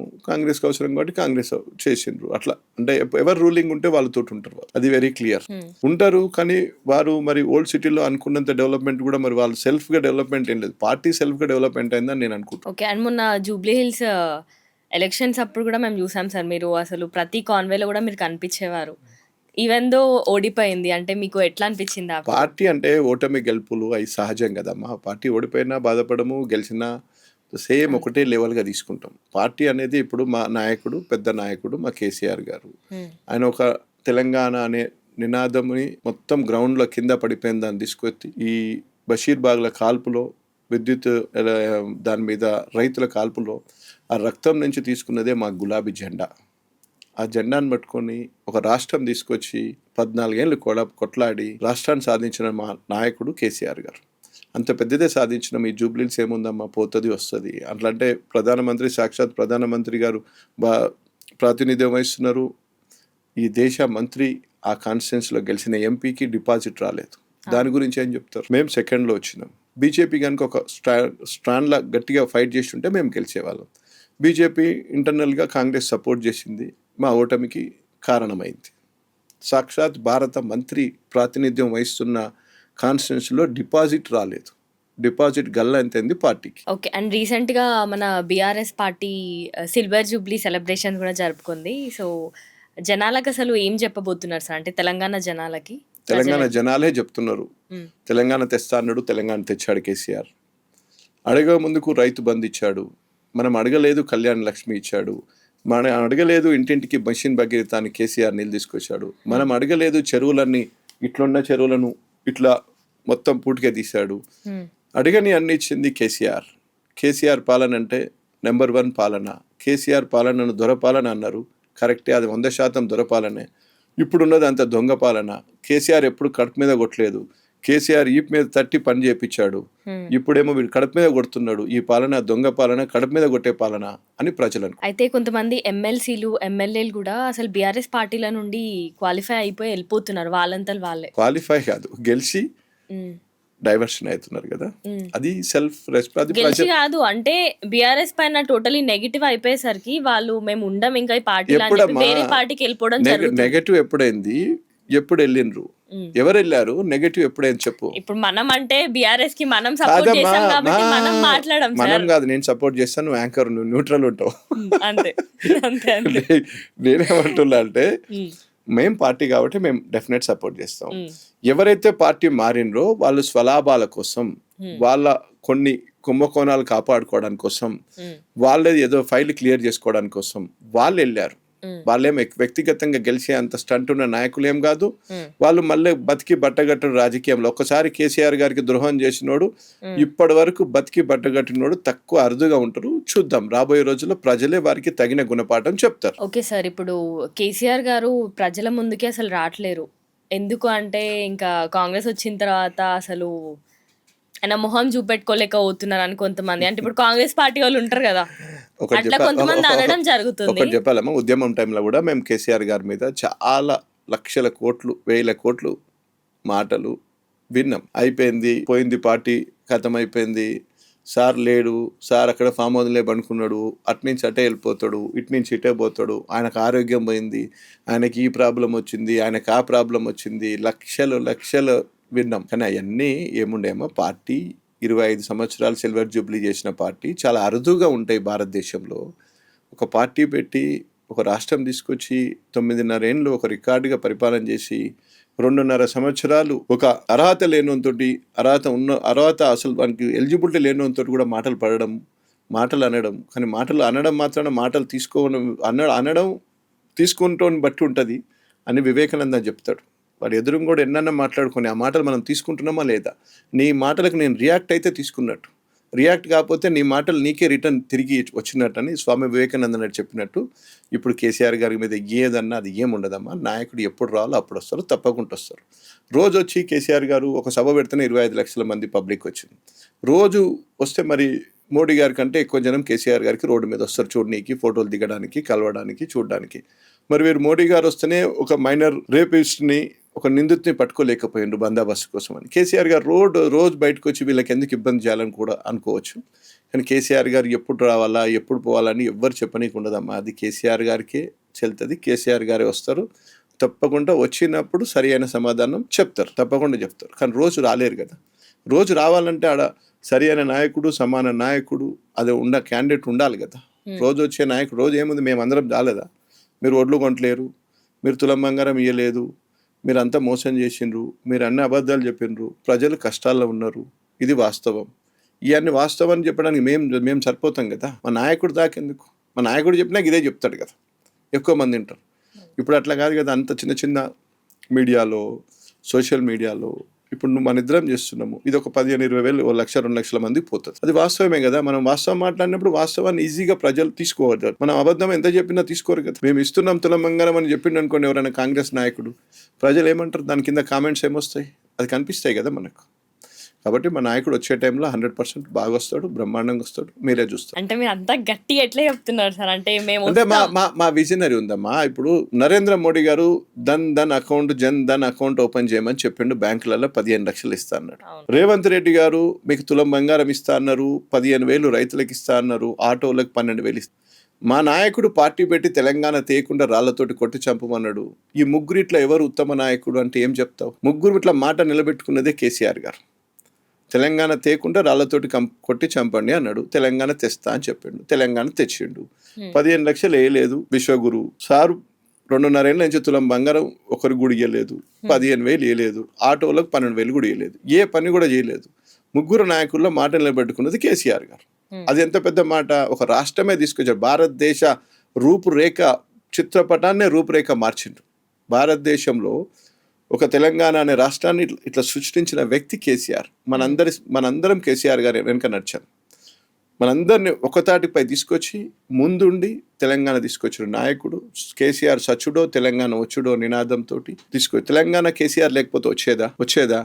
కాబట్టి కాంగ్రెస్ చేసిండ్రు. అట్లా అంటే ఎవరు రూలింగ్ ఉంటే వాళ్ళతో ఉంటారు, అది వెరీ క్లియర్ ఉంటారు. కానీ వారు మరి ఓల్డ్ సిటీలో అనుకున్నంత డెవలప్మెంట్ కూడా మరి వాళ్ళు సెల్ఫ్ గా డెవలప్మెంట్ ఏం లేదు, పార్టీ సెల్ఫ్ గా డెవలప్మెంట్ అయిందని నేను అనుకుంటున్నాను. ఓకే, అండ్ మొన్న జూబ్లీహిల్స్ ఎలక్షన్స్ అప్పుడు కూడా మేము చూసాం సార్, మీరు అసలు ప్రతి కాన్వేలో కూడా మీరు కనిపించేవారు. ఈవెన్ దో ఓడిపోయింది, అంటే మీకు ఎట్లా అనిపించింది? పార్టీ అంటే ఓటమి గెలుపులు అవి సహజం కదమ్మా. పార్టీ ఓడిపోయినా బాధపడము, గెలిచినా సేమ్ ఒకటే లెవెల్గా తీసుకుంటాం. పార్టీ అనేది ఇప్పుడు మా నాయకుడు, పెద్ద నాయకుడు మా కేసీఆర్ గారు, ఆయన ఒక తెలంగాణ అనే నినాదంని మొత్తం గ్రౌండ్లో కింద పడిపోయిన దాన్ని తీసుకొచ్చి ఈ బషీర్బాగ్ల కాల్పులో, విద్యుత్ దాని మీద రైతుల కాల్పులో ఆ రక్తం నుంచి తీసుకున్నదే మా గులాబీ జెండా. ఆ జెండాను పట్టుకొని ఒక రాష్ట్రం తీసుకొచ్చి 14 ఏళ్ళు కొట్లాడి రాష్ట్రాన్ని సాధించిన మా నాయకుడు కేసీఆర్ గారు. అంత పెద్దదే సాధించిన ఈ జూబ్లీహిల్స్ ఏముందమ్మా, పోతుంది వస్తుంది. అట్లంటే ప్రధానమంత్రి, సాక్షాత్ ప్రధానమంత్రి గారు ప్రాతినిధ్యం వహిస్తున్నారు. ఈ దేశ మంత్రి ఆ కాన్స్టిట్యున్సీలో గెలిచిన ఎంపీకి డిపాజిట్ రాలేదు, దాని గురించి ఏం చెప్తారు? మేము సెకండ్లో వచ్చినాం. బీజేపీ కనుక ఒక స్ట్రాండ్లా గట్టిగా ఫైట్ చేసి ఉంటే మేము గెలిచేవాళ్ళం. బీజేపీ ఇంటర్నల్గా కాంగ్రెస్ సపోర్ట్ చేసింది, మా ఓటమికి కారణమైంది. సాక్షాత్ భారత మంత్రి ప్రాతినిధ్యం వహిస్తున్న కాన్స్టిట్యున్సీలో డిపాజిట్ రాలేదు, డిపాజిట్ గల్లా ఎంతైంది పార్టీకి. ఓకే, అండ్ రీసెంట్గా మన BRS party silver Jubilee celebration కూడా జరుపుకుంది. సో జనాలకు అసలు ఏం చెప్పబోతున్నారు సార్? అంటే తెలంగాణ జనాలే చెప్తున్నారు, తెలంగాణ తెస్తా అన్నాడు, తెలంగాణ తెచ్చాడు కేసీఆర్. అడగ ముందుకు రైతు బంధు ఇచ్చాడు, మనం అడగలేదు కళ్యాణ లక్ష్మి ఇచ్చాడు, మనం అడగలేదు ఇంటింటికి మషిన్ భగీరథాన్ని కేసీఆర్ నీళ్ళు తీసుకొచ్చాడు, మనం అడగలేదు చెరువులన్నీ ఇట్లున్న చెరువులను ఇట్లా మొత్తం పూటికే తీశాడు. అడగని అన్ని ఇచ్చింది కేసీఆర్ పాలన అంటే నెంబర్ 1 పాలన. కేసీఆర్ పాలనను దొరపాలన అన్నారు, కరెక్టే, అది 100% దొరపాలనే. ఇప్పుడున్నది అంత దొంగ పాలన. కేసీఆర్ ఎప్పుడు కడుపు మీద కొట్టలేదు, కేసీఆర్ ఈప్ మీద తట్టి పని చేయించాడు. ఇప్పుడేమో వీడు కడుపు మీద కొడుతున్నాడు. ఈ పాలన దొంగ పాలన, కడుపు మీద కొట్టే పాలన అని ప్రజలు. అయితే కొంతమంది ఎమ్మెల్సీలు, ఎమ్మెల్యేలు కూడా అసలు బీఆర్ఎస్ పార్టీల నుండి క్వాలిఫై అయిపోయి వెళ్ళిపోతున్నారు, వాళ్ళంతా వాళ్ళే. క్వాలిఫై కాదు, గెలిచి డైవర్షన్ అవుతున్నారు కదా. అది సెల్ఫ్ రెస్పెక్ట్, అది గెలిచి కాదు అంటే బీఆర్ఎస్ పైన టోటలీ నెగిటివ్ అయిపోయేసరికి వాళ్ళు మేము ఉండం ఇంకా ఈ పార్టీలో అని చెప్పి వేరే పార్టీకి వెళ్ళిపోవడం జరుగుతుంది. నెగటివ్ ఎప్పుడైంది, ఎప్పుడు వెళ్ళిండ్రు, ఎవరు వెళ్ళారు, నెగటివ్ ఎప్పుడైంది చెప్పు. ఇప్పుడు మనం అంటే బీఆర్ఎస్ కి మనం సపోర్ట్ చేస్తాం కాబట్టి మనం మాట్లాడడం. మనం కాదు, నేను సపోర్ట్ చేస్తాను, నువ్వు యాంకర్, నువ్వు న్యూట్రల్ ఉంటావు. అంతే అంతే అంతే. నేనేమంటున్నా అంటే మేం పార్టీ కాబట్టి మేము డెఫినెట్ సపోర్ట్ చేస్తాం. ఎవరైతే పార్టీ మారినరో వాళ్ళు స్వలాభాల కోసం, వాళ్ళ కొన్ని కుంభకోణాలు కాపాడుకోవడానికి కోసం, వాళ్ళది ఏదో ఫైల్ క్లియర్ చేసుకోవడానికి కోసం వాళ్ళు వెళ్ళారు. వాళ్ళేం వ్యక్తిగతంగా గెలిచే అంత స్టంట్ ఉన్న నాయకులు ఏం కాదు. వాళ్ళు మళ్ళీ బతికి బట్టగట్టిన రాజకీయంలో ఒక్కసారి కేసీఆర్ గారికి ద్రోహం చేసినోడు ఇప్పటి వరకు బతికి బట్టగట్టినోడు తక్కువ అరుదుగా ఉంటారు. చూద్దాం రాబోయే రోజుల్లో ప్రజలే వారికి తగిన గుణపాఠం చెప్తారు. ఓకే సార్, ఇప్పుడు కేసీఆర్ గారు ప్రజల ముందుకే అసలు రావట్లేరు. ఎందుకు అంటే ఇంకా కాంగ్రెస్ వచ్చిన తర్వాత అసలు ఆయన మొహం చూపెట్టుకోలేక పోతున్నారు అని కొంతమంది, అంటే ఇప్పుడు కాంగ్రెస్ పార్టీ వాళ్ళు ఉంటారు కదా, అట్లా కొంతమంది అనడం జరుగుతుంది. ఒకటి చెప్పాలమ్మా, ఉద్యమం టైంలో కూడా మేము కేసీఆర్ గారి మీద చాలా లక్షల కోట్లు, వేల కోట్లు మాటలు విన్నాం. అయిపోయింది, పోయింది పార్టీ, ఖతం అయిపోయింది, సార్ లేడు, సార్ అక్కడ ఫామ్ హౌస్లే పడుకున్నాడు, అట్నుంచి అటే వెళ్ళిపోతాడు, ఇటు నుంచి ఇటే పోతాడు, ఆయనకు ఆరోగ్యం పోయింది, ఆయనకి ఈ ప్రాబ్లం వచ్చింది, ఆయనకు ఆ ప్రాబ్లం వచ్చింది, లక్షలు లక్షలు విన్నాం. కానీ అవన్నీ ఏముండేమో, పార్టీ 25 సంవత్సరాలు సిల్వర్ జూబ్లీ చేసిన పార్టీ చాలా అరుదుగా ఉంటాయి భారతదేశంలో. ఒక పార్టీ పెట్టి ఒక రాష్ట్రం తీసుకొచ్చి 9.5 ఏళ్ళు ఒక రికార్డుగా పరిపాలన చేసి 2.5 సంవత్సరాలు ఒక అర్హత లేనితోటి, అర్హత అసలు వానికి ఎలిజిబిలిటీ లేనితోటి కూడా మాటలు పడడం, మాటలు అనడం. కానీ మాటలు అనడం మాత్రాన మాటలు అనడం తీసుకుంటోని బట్టి ఉంటుంది అని వివేకానంద చెప్తాడు. వాడు ఎదురు కూడా ఎన్నన్నా మాట్లాడుకొని ఆ మాటలు మనం తీసుకుంటున్నామా లేదా, నీ మాటలకు నేను రియాక్ట్ అయితే తీసుకున్నట్టు, రియాక్ట్ కాకపోతే నీ మాటలు నీకే రిటర్న్ తిరిగి వచ్చినట్టు అని స్వామి వివేకానంద చెప్పినట్టు ఇప్పుడు కేసీఆర్ గారి మీద ఏదన్నా అది ఏముండదమ్మా. నాయకుడు ఎప్పుడు రావాలో అప్పుడు వస్తారు, తప్పకుండా వస్తారు. రోజు వచ్చి కేసీఆర్ గారు ఒక సభ పెడితేనే 25 లక్షల మంది పబ్లిక్ వచ్చింది. రోజు వస్తే మరి మోడీ గారి కంటే ఎక్కువ జనం కేసీఆర్ గారికి రోడ్డు మీద వస్తారు చూడడానికి, ఫోటోలు దిగడానికి, కలవడానికి, చూడడానికి. మరి వీరు మోడీ గారు వస్తేనే ఒక మైనర్ రేపిస్ట్ని, ఒక నిందితుని పట్టుకోలేకపోయిండ్రు బందోబస్తు కోసం అని. కేసీఆర్ గారు రోజు బయటకు వచ్చి వీళ్ళకి ఎందుకు ఇబ్బంది చేయాలని కూడా అనుకోవచ్చు. కానీ కేసీఆర్ గారు ఎప్పుడు రావాలా, ఎప్పుడు పోవాలని ఎవ్వరు చెప్పనీకి ఉండదమ్మా. అది కేసీఆర్ గారికే చెల్తుంది. కేసీఆర్ గారే వస్తారు, తప్పకుండా వచ్చినప్పుడు సరి అయిన సమాధానం చెప్తారు, తప్పకుండా చెప్తారు. కానీ రోజు రాలేరు కదా. రోజు రావాలంటే ఆడ సరి అయిన నాయకుడు, సమాన నాయకుడు, అది క్యాండిడేట్ ఉండాలి కదా. రోజు వచ్చే నాయకుడు, రోజు ఏముంది, మేమందరం రాలేదా, మీరు ఒడ్లు కొంటలేరు, మీరు తులం బంగారం ఇయ్యలేదు, మీరు అంతా మోసం చేసిండ్రు, మీరు అన్ని అబద్ధాలు చెప్పిండ్రు, ప్రజలు కష్టాల్లో ఉన్నారు, ఇది వాస్తవం. ఇవన్నీ వాస్తవం అని చెప్పడానికి మేము సరిపోతాం కదా. మా నాయకుడు దాకెందుకు, మా నాయకుడు చెప్పినాక ఇదే చెప్తాడు కదా, ఎక్కువ మంది ఉంటారు. ఇప్పుడు అట్లా కాదు కదా, అంత చిన్న చిన్న మీడియాలో, సోషల్ మీడియాలో ఇప్పుడు మన ఇద్దరం చేస్తున్నాము, ఇది ఒక 15-20 వేలు, 1 లక్ష 2 లక్షల మందికి పోతుంది. అది వాస్తవమే కదా. మనం వాస్తవం మాట్లాడినప్పుడు వాస్తవాన్ని ఈజీగా ప్రజలు తీసుకోవద్దు. మనం అబద్ధం ఎంత చెప్పినా తీసుకోరు కదా. మేము ఇస్తున్నాం తులం బంగారం అని చెప్పిండు అనుకోండి ఎవరైనా కాంగ్రెస్ నాయకుడు, ప్రజలు ఏమంటారు, దాని కింద కామెంట్స్ ఏమొస్తాయి, అది కనిపిస్తాయి కదా మనకు. కాబట్టి మా నాయకుడు వచ్చే టైంలో 100% బాగా వస్తాడు, బ్రహ్మాండంగా వస్తాడు, మీరే చూస్తారు. అంటే మీరు అంతా గట్టి ఎట్లా చెప్తున్నారు సార్, అంటే మేము అంటే మా విజనరీ ఉందమ్మా. ఇప్పుడు నరేంద్ర మోడీ గారు Dhan account, Jan Dhan account open చేయమని చెప్పిండు, బ్యాంకులలో 15 లక్షలు ఇస్తా అన్నాడు. రేవంత్ రెడ్డి గారు మీకు తులం బంగారం ఇస్తా అన్నారు, 15,000 రైతులకు ఇస్తా అన్నారు, ఆటోలకు 12,000 ఇస్తా. మా నాయకుడు పార్టీ పెట్టి తెలంగాణ తేయకుండా రాళ్లతోటి కొట్టి చంపమన్నాడు. ఈ ముగ్గురిట్లా ఎవరు ఉత్తమ నాయకుడు అంటే ఏం చెప్తావు? ముగ్గురు ఇట్లా మాట నిలబెట్టుకున్నదే కేసీఆర్ గారు. తెలంగాణ తేకుండా రాళ్లతోటి కొట్టి చంపండి అన్నాడు, తెలంగాణ తెస్తా అని చెప్పిండు, తెలంగాణ తెచ్చిండు. 15 లక్షలు వేయలేదు విశ్వగురు సారు, 2.5 ఏళ్ళ నుంచి తులం బంగారం ఒకరికి కూడా ఇయ్యలేదు, 15,000 వేయలేదు, ఆటోలకు 12,000 కూడా ఇయ్యలేదు, ఏ పని కూడా చేయలేదు. ముగ్గురు నాయకుల్లో మాట నిలబెట్టుకున్నది కేసీఆర్ గారు. అది ఎంత పెద్ద మాట. ఒక రాష్ట్రమే తీసుకొచ్చారు, భారతదేశ రూపురేఖ, చిత్రపటాన్నే రూపురేఖ మార్చిండు. భారతదేశంలో ఒక తెలంగాణ అనే రాష్ట్రాన్ని ఇట్లా సృష్టించిన వ్యక్తి కేసీఆర్. మనందరం కేసీఆర్ గారు వెనుక నడిచాం. మనందరినీ ఒకతాటిపై తీసుకొచ్చి ముందుండి తెలంగాణ తీసుకొచ్చిన నాయకుడు కేసీఆర్. సచ్చుడో తెలంగాణ వచ్చుడో నినాదంతో తీసుకొచ్చి తెలంగాణ కేసీఆర్ లేకపోతే వచ్చేదా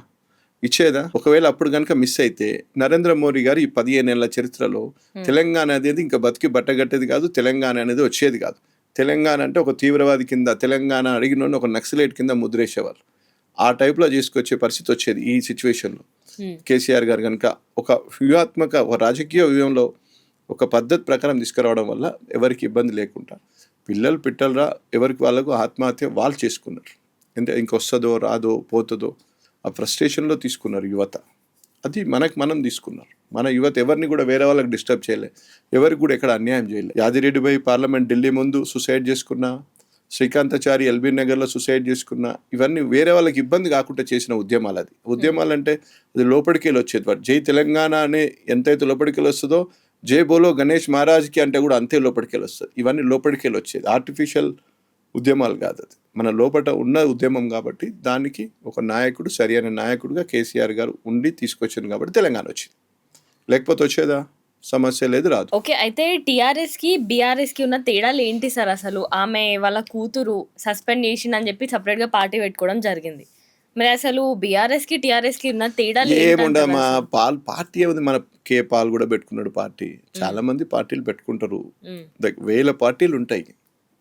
ఇచ్చేదా? ఒకవేళ అప్పుడు కనుక మిస్ అయితే నరేంద్ర మోడీ గారు ఈ 15 ఏళ్ల చరిత్రలో తెలంగాణ అనేది ఇంకా బతికి బట్టగట్టేది కాదు, తెలంగాణ అనేది వచ్చేది కాదు. తెలంగాణ అంటే ఒక తీవ్రవాది కింద, తెలంగాణ అడిగిన ఒక నక్సలైట్ కింద ముద్రేసేవారు. ఆ టైప్లో తీసుకొచ్చే పరిస్థితి వచ్చేది ఈ సిచ్యువేషన్లో. కేసీఆర్ గారు కనుక ఒక వ్యూహాత్మక ఒక రాజకీయ వ్యూహంలో ఒక పద్ధతి ప్రకారం తీసుకురావడం వల్ల ఎవరికి ఇబ్బంది లేకుండా పిల్లలు పిట్టలరా ఎవరికి వాళ్ళకు ఆత్మహత్య వాళ్ళు చేసుకున్నారు. అంటే ఇంకొస్తుందో రాదో పోతుందో ఆ ఫ్రస్ట్రేషన్లో తీసుకున్నారు యువత. అది మనం తీసుకున్నారు. మన యువత ఎవరిని కూడా వేరే వాళ్ళకి డిస్టర్బ్ చేయలే, ఎవరికి కూడా ఎక్కడ అన్యాయం చేయలే. యాదిరెడ్డి భాయ్ పార్లమెంట్ ఢిల్లీ ముందు సూసైడ్ చేసుకున్నా, శ్రీకాంతాచారి ఎల్బీ నగర్లో సూసైడ్ చేసుకున్నా, ఇవన్నీ వేరే వాళ్ళకి ఇబ్బంది కాకుండా చేసిన ఉద్యమాలు. అది ఉద్యమాలు అంటే అది లోపలికెళ్ళి వచ్చేది. వాడు జై తెలంగాణ అనే ఎంతైతే లోపలికెళ్ళి వస్తుందో జై బోలో గణేష్ మహారాజ్కి అంటే కూడా అంతే లోపలికెళ్ళి వస్తుంది. ఇవన్నీ లోపలికెళ్ళి వచ్చేది, ఆర్టిఫిషియల్ ఉద్యమాలు కాదు. అది మన లోపల ఉన్న ఉద్యమం కాబట్టి దానికి ఒక నాయకుడు సరైన నాయకుడిగా కేసీఆర్ గారు ఉండి తీసుకొచ్చింది కాబట్టి తెలంగాణ వచ్చింది. లేకపోతే వచ్చేదా? సమస్య లేదు, రాదు. ఓకే, అయితే టీఆర్ఎస్ కి బీఆర్ఎస్ కి ఉన్న తేడాలు ఏంటి సార్? అసలు ఆమె వాళ్ళ కూతురు సస్పెండ్ చేసిందని చెప్పి సపరేట్ గా పార్టీ పెట్టుకోవడం జరిగింది. మరి అసలు బీఆర్ఎస్ కి టీఆర్ఎస్ కి ఉన్న తేడాలు ఏముండదు. మా పార్టీ ఏముంది, మన కే పాల్ కూడా పెట్టుకున్నాడు పార్టీ. చాలా మంది పార్టీలు పెట్టుకుంటారు, వేల పార్టీలు ఉంటాయి.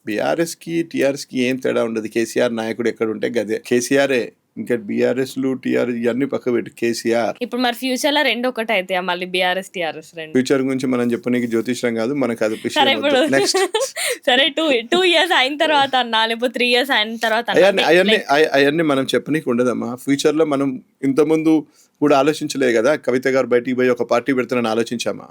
బీఆర్ఎస్కి టీఆర్ఎస్కి ఏం తేడా ఉండదు. కేసీఆర్ నాయకుడు ఎక్కడ ఉంటే గదే కేసీఆరే. ఇంకా బీఆర్ఎస్లు టీఆర్ఎస్ ఇవన్నీ పక్క పెట్టి కేసీఆర్. ఇప్పుడు మరి ఫ్యూచర్ లో రెండు ఒకటి అయితే మళ్ళీ బీఆర్ఎస్ టీఆర్ఎస్ రెండు. ఫ్యూచర్ గురించి మనం చెప్పనీకి జ్యోతిష్యం కాదు, మనకు అది నెక్స్ట్. సరే, 2 years అయిన తర్వాత అన్నా, లేకపోతే 3 years అయిన తర్వాత అవన్నీ మనం చెప్పనీకి ఉండదమ్మా. ఫ్యూచర్ లో మనం ఇంతకుముందు కూడా ఆలోచించలే కదా, కవిత గారు బయటికి పోయి ఒక పార్టీ పెడతానని ఆలోచించామా?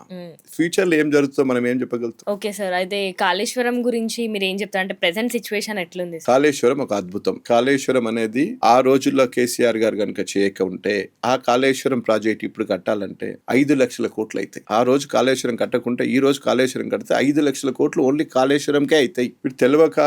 ఫ్యూచర్ లో ఏం జరుగుతుందో మనం ఏం చెప్పగలుగుతాం? ఓకే సార్, అయితే కాళేశ్వరం గురించి మీరు ఏం చెప్తారు? అంటే ప్రెసెంట్ సిచ్యువేషన్ ఎట్లుంది? కాళేశ్వరం ఒక అద్భుతం. కాళేశ్వరం అనేది ఆ రోజుల్లో కేసీఆర్ గారు కనుక చేయక ఉంటే ఆ కాళేశ్వరం ప్రాజెక్ట్ ఇప్పుడు కట్టాలంటే 5 లక్షల కోట్లు అవుతాయి. ఆ రోజు కాళేశ్వరం కట్టకుంటే ఈ రోజు కాళేశ్వరం కడితే 5 లక్షల కోట్లు ఓన్లీ కాళేశ్వరంకే అవుతాయి. ఇప్పుడు తెలియక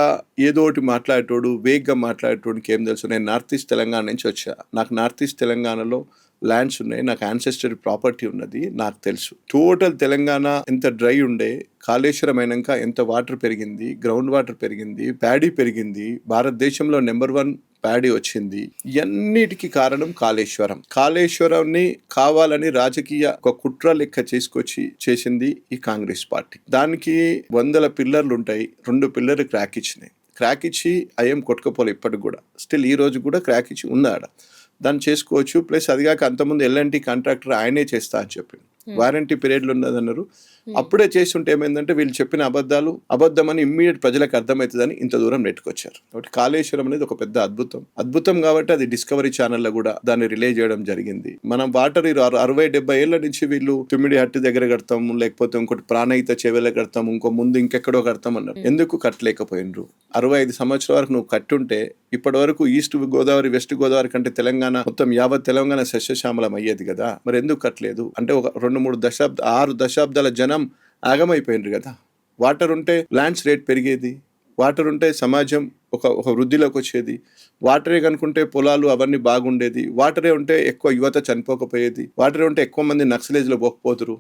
ఏదో ఒకటి మాట్లాడేటోడు, వేగ్గా మాట్లాడేటోడికి ఏం తెలుసు? నేను నార్త్ ఈస్ట్ తెలంగాణ నుంచి వచ్చా, నాకు నార్త్ ఈస్ట్ తెలంగాణలో ల్యాండ్స్ ఉన్నాయి, నాకు యాన్సెస్టరీ ప్రాపర్టీ ఉన్నది, నాకు తెలుసు. టోటల్ తెలంగాణ ఎంత డ్రై ఉండే, కాళేశ్వరం అయినాక ఎంత వాటర్ పెరిగింది, గ్రౌండ్ వాటర్ పెరిగింది, ప్యాడీ పెరిగింది, భారతదేశంలో నెంబర్ 1 ప్యాడీ వచ్చింది. ఇవన్నిటికీ కారణం కాళేశ్వరం. కాళేశ్వరాన్ని కావాలని రాజకీయ ఒక కుట్ర లెక్క చేసుకొచ్చి చేసింది ఈ కాంగ్రెస్ పార్టీ. దానికి 100 పిల్లర్లు ఉంటాయి, 2 పిల్లర్లు క్రాక్ ఇచ్చినాయి. క్రాక్ ఇచ్చి అయ్యేం కొట్టుకపోలే, ఇప్పటికి కూడా స్టిల్ ఈ రోజు కూడా క్రాక్ ఇచ్చి ఉన్నాడ. దాన్ని చేసుకోవచ్చు. ప్లస్ అదిగాక అంతకుముందు ఎల్ఎన్టీ కాంట్రాక్టర్ ఆయనే చేస్తా అని చెప్పింది, వారంటీ పీరియడ్లు ఉన్నదన్నారు. అప్పుడే చేస్తుంటే ఏమైందంటే వీళ్ళు చెప్పిన అబద్ధమని ఇమ్మీడియట్ ప్రజలకు అర్థమవుతుందని ఇంత దూరం నెట్టుకొచ్చారు. కాబట్టి కాళేశ్వరం అనేది ఒక పెద్ద అద్భుతం కాబట్టి అది డిస్కవరీ ఛానల్లో కూడా దాన్ని రిలే చేయడం జరిగింది. మనం వాటర్ 60-70 ఏళ్ల నుంచి వీళ్ళు తుమ్మిడి హట్టు దగ్గర కడతాం, లేకపోతే ఇంకోటి ప్రాణహిత చెవెల కడతాం, ఇంకో ముందు ఇంకెక్కడో కడతాం అన్నారు. ఎందుకు కట్టలేకపోయినరు? 65 సంవత్సరాల వరకు నువ్వు కట్టుంటే ఇప్పటి వరకు ఈస్ట్ గోదావరి వెస్ట్ గోదావరి కంటే తెలంగాణ మొత్తం యావత్ తెలంగాణ సస్యశ్యామలం అయ్యేది కదా, మరి ఎందుకు కట్టలేదు? అంటే ఒక 6 దశాబ్దాల జనం ఆగమైపోయినరు కదా. వాటర్ ఉంటే ల్యాండ్స్ రేట్ పెరిగేది, వాటర్ ఉంటే సమాజం ఒక వృద్ధిలోకి వచ్చేది, వాటరే కనుకుంటే పొలాలు అవన్నీ బాగుండేది, వాటరే ఉంటే ఎక్కువ యువత చనిపోకపోయేది, వాటరే ఉంటే ఎక్కువ మంది నక్సలైజ్లో పోకపోతురు.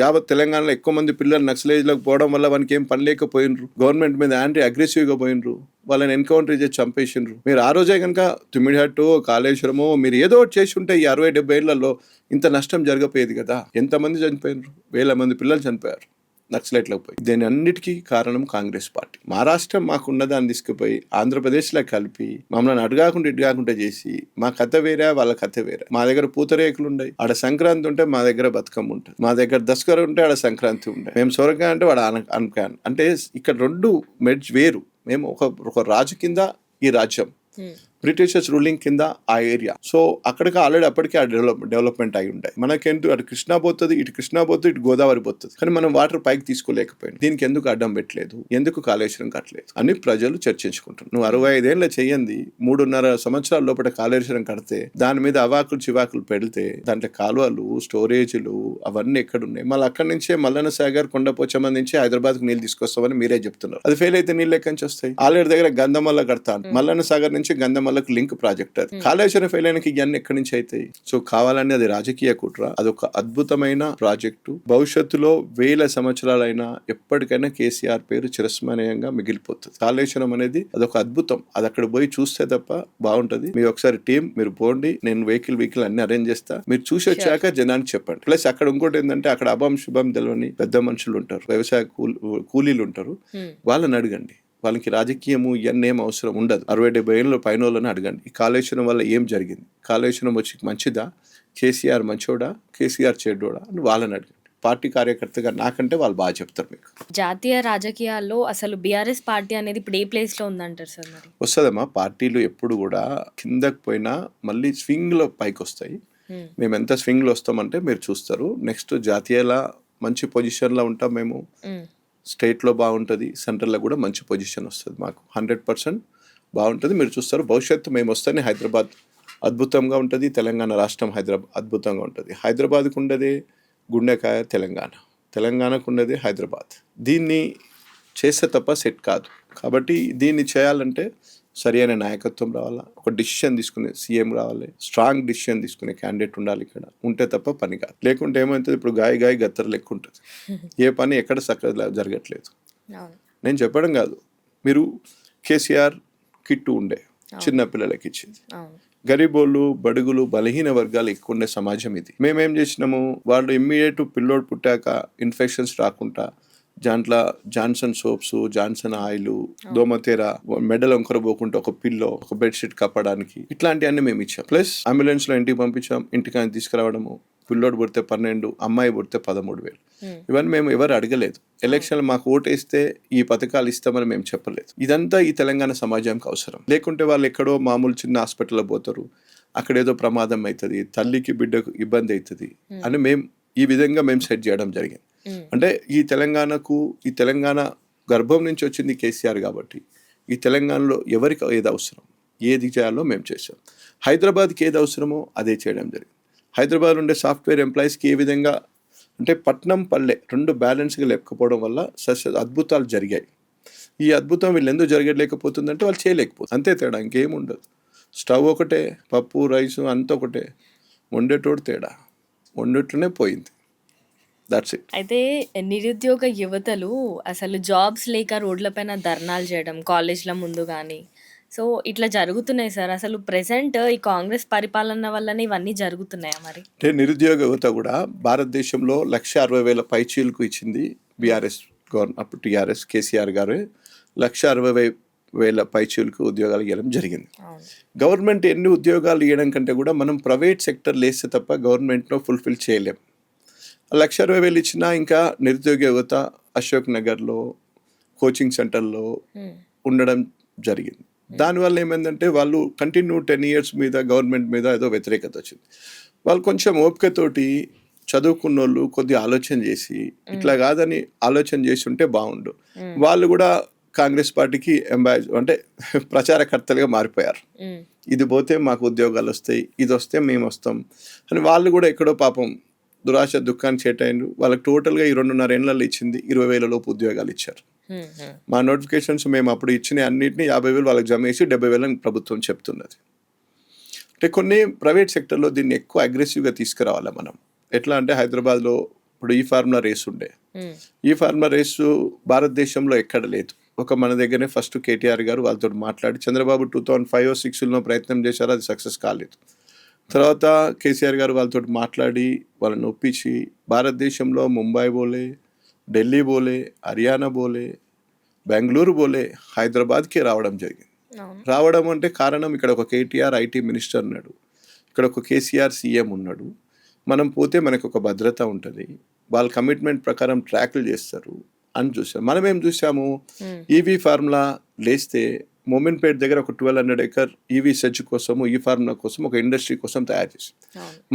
యావత్ తెలంగాణలో ఎక్కువ మంది పిల్లలు నక్సలైజ్లోకి పోవడం వల్ల వానికి ఏం పని లేకపోయినరు, గవర్నమెంట్ మీద యాంటీ అగ్రెసివ్గా పోయినరు, వాళ్ళని ఎన్కౌంటర్ చేసి చంపేసిండ్రు. మీరు ఆ రోజే కనుక తుమ్మిడిహట్టు కాళేశ్వరమో మీరు ఏదో ఒకటి చేసి ఉంటే ఈ 60-70 ఏళ్లలో ఇంత నష్టం జరగపోయేది కదా. ఎంతమంది చనిపోయినరు? 1000 మంది పిల్లలు చనిపోయారు నక్సలైట్లకు పోయి. దీని అన్నిటికీ కారణం కాంగ్రెస్ పార్టీ. మహారాష్ట్ర మాకున్న దాన్ని తీసుకుపోయి ఆంధ్రప్రదేశ్లో కలిపి మమ్మల్ని అడుగాకుండా ఇటుగాకుండా చేసి మా కథ వేరే వాళ్ళ కథ వేరే. మా దగ్గర పూతరేకులు ఉన్నాయి, ఆడ సంక్రాంతి ఉంటే మా దగ్గర బతుకమ్మ ఉంటుంది, మా దగ్గర దసరా ఉంటే ఆడ సంక్రాంతి ఉంటాయి, మేము సొరకాయ అంటే వాడు అనకాయ. అంటే ఇక్కడ 2 మెడ్జ్ వేరు. మేము ఒక రాజు కింద ఈ రాజ్యం, బ్రిటిషర్స్ రూలింగ్ కింద ఆ ఏరియా. సో అక్కడికి ఆల్రెడీ అప్పటికే ఆ డెవలప్మెంట్ అయి ఉంటాయి. మనకేంటో అటు కృష్ణా పోతుంది, ఇటు గోదావరి పోతుంది, కానీ మనం వాటర్ పైకి తీసుకోలేకపోయింది. దీనికి ఎందుకు అడ్డం పెట్టలేదు, ఎందుకు కాళేశ్వరం కట్టలేదు అని ప్రజలు చర్చించుకుంటారు. నువ్వు 65 ఏళ్ళ చెయ్యంది 3.5 సంవత్సరాల లోపల కాళేశ్వరం కడితే దాని మీద అవాకులు చివాకులు పెడితే దాంట్లో కాలువలు, స్టోరేజ్లు అవన్నీ ఎక్కడున్నాయి? మళ్ళీ అక్కడి నుంచే మల్లన్న సాగర్, కొండపోచమ్మ నుంచి హైదరాబాద్కి నీళ్ళు తీసుకొస్తామని మీరే చెప్తున్నారు. అది ఫెయిల్ అయితే నీళ్ళు ఎక్కడి నుంచి వస్తాయి? ఆల్రెడీ దగ్గర గంధమల్ల కడతాను, మల్లన్న సాగర్ నుంచి గంధమల్లకు లింక్ ప్రాజెక్ట్. అది కాళేశ్వరం ఫెయిల్ అయినకి ఇవన్నీ ఎక్కడి నుంచి అవుతాయి? సో కావాలని అది రాజకీయ కుట్ర. అదొక అద్భుతమైన ప్రాజెక్టు. భవిష్యత్తులో 1000 సంవత్సరాలైనా ఎప్పటికైనా కేసీఆర్ పేరు చిరస్మరణీయంగా మిగిలిపోతుంది. కాళేశ్వరం అనేది అదొక అద్భుతం. అది అక్కడ పోయి చూస్తే తప్ప బాగుంటది. మీ ఒకసారి టీం మీరు పోండి, నేను వెహికల్ అన్ని అరేంజ్ చేస్తా, మీరు చూసి వచ్చాక జనానికి చెప్పండి. ప్లస్ అక్కడ ఇంకోటి ఏంటంటే అక్కడ అభం శుభం తెలియని పెద్ద మనుషులు ఉంటారు, వ్యవసాయ కూలీలు ఉంటారు, వాళ్ళని అడగండి. వాళ్ళకి రాజకీయము ఇవన్నీ ఏం అవసరం ఉండదు. 60-70 ఏళ్ళ పైన వాళ్ళని అడగండి, ఈ కాళేశ్వరం వల్ల ఏం జరిగింది, కాళేశ్వరం వచ్చి మంచిదా, కేసీఆర్ మంచోడా, కేసీఆర్ చెడ్డోడా అని వాళ్ళని అడగండి. పార్టీ కార్యకర్తగా నాకంటే వాళ్ళు బాగా చెప్తారు మీకు. జాతీయ రాజకీయాల్లో అసలు బీఆర్ఎస్ పార్టీ అనేది ఇప్పుడు ఏ ప్లేస్ లో ఉందంటారు సార్? మరి వస్తుందమ్మా, పార్టీలు ఎప్పుడు కూడా కిందకి పోయినా మళ్ళీ స్వింగ్లో పైకి వస్తాయి. మేము ఎంత స్వింగ్లో వస్తామంటే మీరు చూస్తారు. నెక్స్ట్ జాతీయలా మంచి పొజిషన్లో ఉంటాం మేము, స్టేట్లో బాగుంటుంది, సెంట్రల్లో కూడా మంచి పొజిషన్ వస్తుంది మాకు. 100% బాగుంటుంది, మీరు చూస్తారు. భవిష్యత్తు మేము వస్తేనే హైదరాబాద్ అద్భుతంగా ఉంటుంది, తెలంగాణ రాష్ట్రం హైదరాబాద్ అద్భుతంగా ఉంటుంది. హైదరాబాద్కు ఉండేది గుండెకాయ తెలంగాణ, తెలంగాణకు ఉండేది హైదరాబాద్. దీన్ని చేస్తే తప్ప సెట్ కాదు. కాబట్టి దీన్ని చేయాలంటే సరి అయిన నాయకత్వం రావాలా, ఒక డిసిషన్ తీసుకునే సీఎం రావాలి, స్ట్రాంగ్ డిసిషన్ తీసుకునే క్యాండిడేట్ ఉండాలి. ఇక్కడ ఉంటే తప్ప పని కాదు. లేకుంటే ఏమవుతుంది, ఇప్పుడు గాయ గత్తర లెక్క ఉంటుంది, ఏ పని ఎక్కడ సక్కగా జరగట్లేదు. నేను చెప్పడం కాదు, మీరు కేసీఆర్ కిట్టు ఉండే చిన్నపిల్లలకి ఇచ్చింది. గరీబోళ్ళు, బడుగులు, బలహీన వర్గాలు ఎక్కువ ఉండే సమాజం ఇది. మేమేం చేసినాము, వాళ్ళు ఇమ్మీడియట్ పిల్లోడు పుట్టాక ఇన్ఫెక్షన్స్ రాకుండా దాంట్లో జాన్సన్ సోప్స్, జాన్సన్ ఆయిల్, దోమతెర, మెడల్ వంకర పోకుండా ఒక పిల్లో, ఒక బెడ్షీట్ కప్పడానికి, ఇట్లాంటివన్నీ మేము ఇచ్చాం. ప్లస్ అంబులెన్స్ లో ఇంటికి పంపించాం, ఇంటికి తీసుకురావడము, పిల్లోడు పుడితే 12, అమ్మాయి పుడితే 13,000. ఇవన్నీ మేము ఎవరు అడగలేదు. ఎలక్షన్లు మాకు ఓటేస్తే ఈ పథకాలు ఇస్తామని మేము చెప్పలేదు. ఇదంతా ఈ తెలంగాణ సమాజానికి అవసరం. లేకుంటే వాళ్ళు ఎక్కడో మామూలు చిన్న హాస్పిటల్లో పోతారు, అక్కడేదో ప్రమాదం అవుతుంది, తల్లికి బిడ్డకు ఇబ్బంది అవుతుంది అని మేము ఈ విధంగా మేము సెట్ చేయడం జరిగింది. అంటే ఈ తెలంగాణకు, ఈ తెలంగాణ గర్భం నుంచి వచ్చింది కేసీఆర్ కాబట్టి ఈ తెలంగాణలో ఎవరికి ఏది అవసరం, ఏది చేయాలో మేము చేసాం. హైదరాబాద్కి ఏది అవసరమో అదే చేయడం జరిగింది. హైదరాబాద్ ఉండే సాఫ్ట్వేర్ ఎంప్లాయీస్కి ఏ విధంగా అంటే పట్నం పల్లె రెండు బ్యాలెన్స్గా లేకపోవడం వల్ల అద్భుతాలు జరిగాయి. ఈ అద్భుతం వీళ్ళు ఎందుకు జరగలేకపోతుందంటే వాళ్ళు చేయలేకపోతుంది, అంతే తేడా, ఇంకేం ఉండదు. స్టవ్ ఒకటే, పప్పు రైసు అంత ఒకటే, వండేటోడు తేడా, వండేట్లోనే పోయింది. That's it. అయితే నిరుద్యోగ యువతలు అసలు జాబ్స్ లేక రోడ్లపైన ధర్నాలు చేయడం కాలేజ్ల ముందు కానీ, సో ఇట్లా జరుగుతున్నాయి సార్. అసలు ప్రెసెంట్ ఈ కాంగ్రెస్ పరిపాలన వల్లనే ఇవన్నీ జరుగుతున్నాయా? మరి అంటే నిరుద్యోగ యువత కూడా భారతదేశంలో 160,000 పైచీలకు ఇచ్చింది బీఆర్ఎస్ గవర్నమెంట్. అప్పుడు టీఆర్ఎస్ కేసీఆర్ గారు 160,000 పైచీలకు ఉద్యోగాలు ఇవ్వడం జరిగింది. గవర్నమెంట్ ఎన్ని ఉద్యోగాలు ఇవ్వడం కంటే కూడా మనం ప్రైవేట్ సెక్టర్లు వేస్తే తప్ప గవర్నమెంట్లో ఫుల్ఫిల్ చేయలేం. 160,000 ఇచ్చినా ఇంకా నిరుద్యోగ యువత అశోక్ నగర్లో, కోచింగ్ సెంటర్లో ఉండడం జరిగింది. దానివల్ల ఏమైందంటే వాళ్ళు కంటిన్యూ 10 years మీద గవర్నమెంట్ మీద ఏదో వ్యతిరేకత వచ్చింది. వాళ్ళు కొంచెం ఓపికతోటి చదువుకున్న వాళ్ళు కొద్దిగా ఆలోచన చేసి ఇట్లా కాదని ఆలోచన చేసి ఉంటే బాగుండు. వాళ్ళు కూడా కాంగ్రెస్ పార్టీకి అంటే ప్రచారకర్తలుగా మారిపోయారు. ఇది పోతే మాకు ఉద్యోగాలు వస్తాయి, ఇది వస్తే మేము వస్తాం అని వాళ్ళు కూడా ఎక్కడో పాపం దురాశ దుఃఖాన్ని చేటాయిండు. వాళ్ళకి టోటల్గా ఈ 2.5 ఏళ్ళలో ఇచ్చింది 20,000 లోపు ఉద్యోగాలు ఇచ్చారు. మా నోటిఫికేషన్స్ మేము అప్పుడు ఇచ్చిన అన్నింటినీ 50,000 వాళ్ళకి జమ చేసి 70,000 ప్రభుత్వం చెప్తున్నది. అంటే కొన్ని ప్రైవేట్ సెక్టర్లో దీన్ని ఎక్కువ అగ్రెసివ్గా తీసుకురావాలి మనం. ఎట్లా అంటే హైదరాబాద్లో ఇప్పుడు ఈ ఫార్ములా రేస్ ఉండే, ఈ ఫార్ములా రేసు భారతదేశంలో ఎక్కడ లేదు. ఒక మన దగ్గరనే ఫస్ట్ కేటీఆర్ గారు వాళ్ళతో మాట్లాడి, చంద్రబాబు 2005-06లో ప్రయత్నం చేశారు, అది సక్సెస్ కాలేదు. తర్వాత కేసీఆర్ గారు వాళ్ళతో మాట్లాడి వాళ్ళని ఒప్పించి భారతదేశంలో ముంబై బోలే, ఢిల్లీ బోలే, హర్యానా బోలే, బెంగళూరు బోలే, హైదరాబాద్కి రావడం జరిగింది. రావడం అంటే కారణం, ఇక్కడ ఒక కేటీఆర్ ఐటీ మినిస్టర్ ఉన్నాడు, ఇక్కడ ఒక కేసీఆర్ సీఎం ఉన్నాడు. మనం పోతే మనకు ఒక భద్రత ఉంటుంది, వాళ్ళ కమిట్మెంట్ ప్రకారం ట్రాక్లు చేస్తారు అని చూసాం. మనం ఏం చూసాము, ఈవీ ఫార్ములా లేస్తే మోమిన్పేట దగ్గర ఒక 1,200 acre ఈవీ సెర్చ్ కోసము, ఈ ఫార్ములా కోసం ఒక ఇండస్ట్రీ కోసం తయారు చేసి,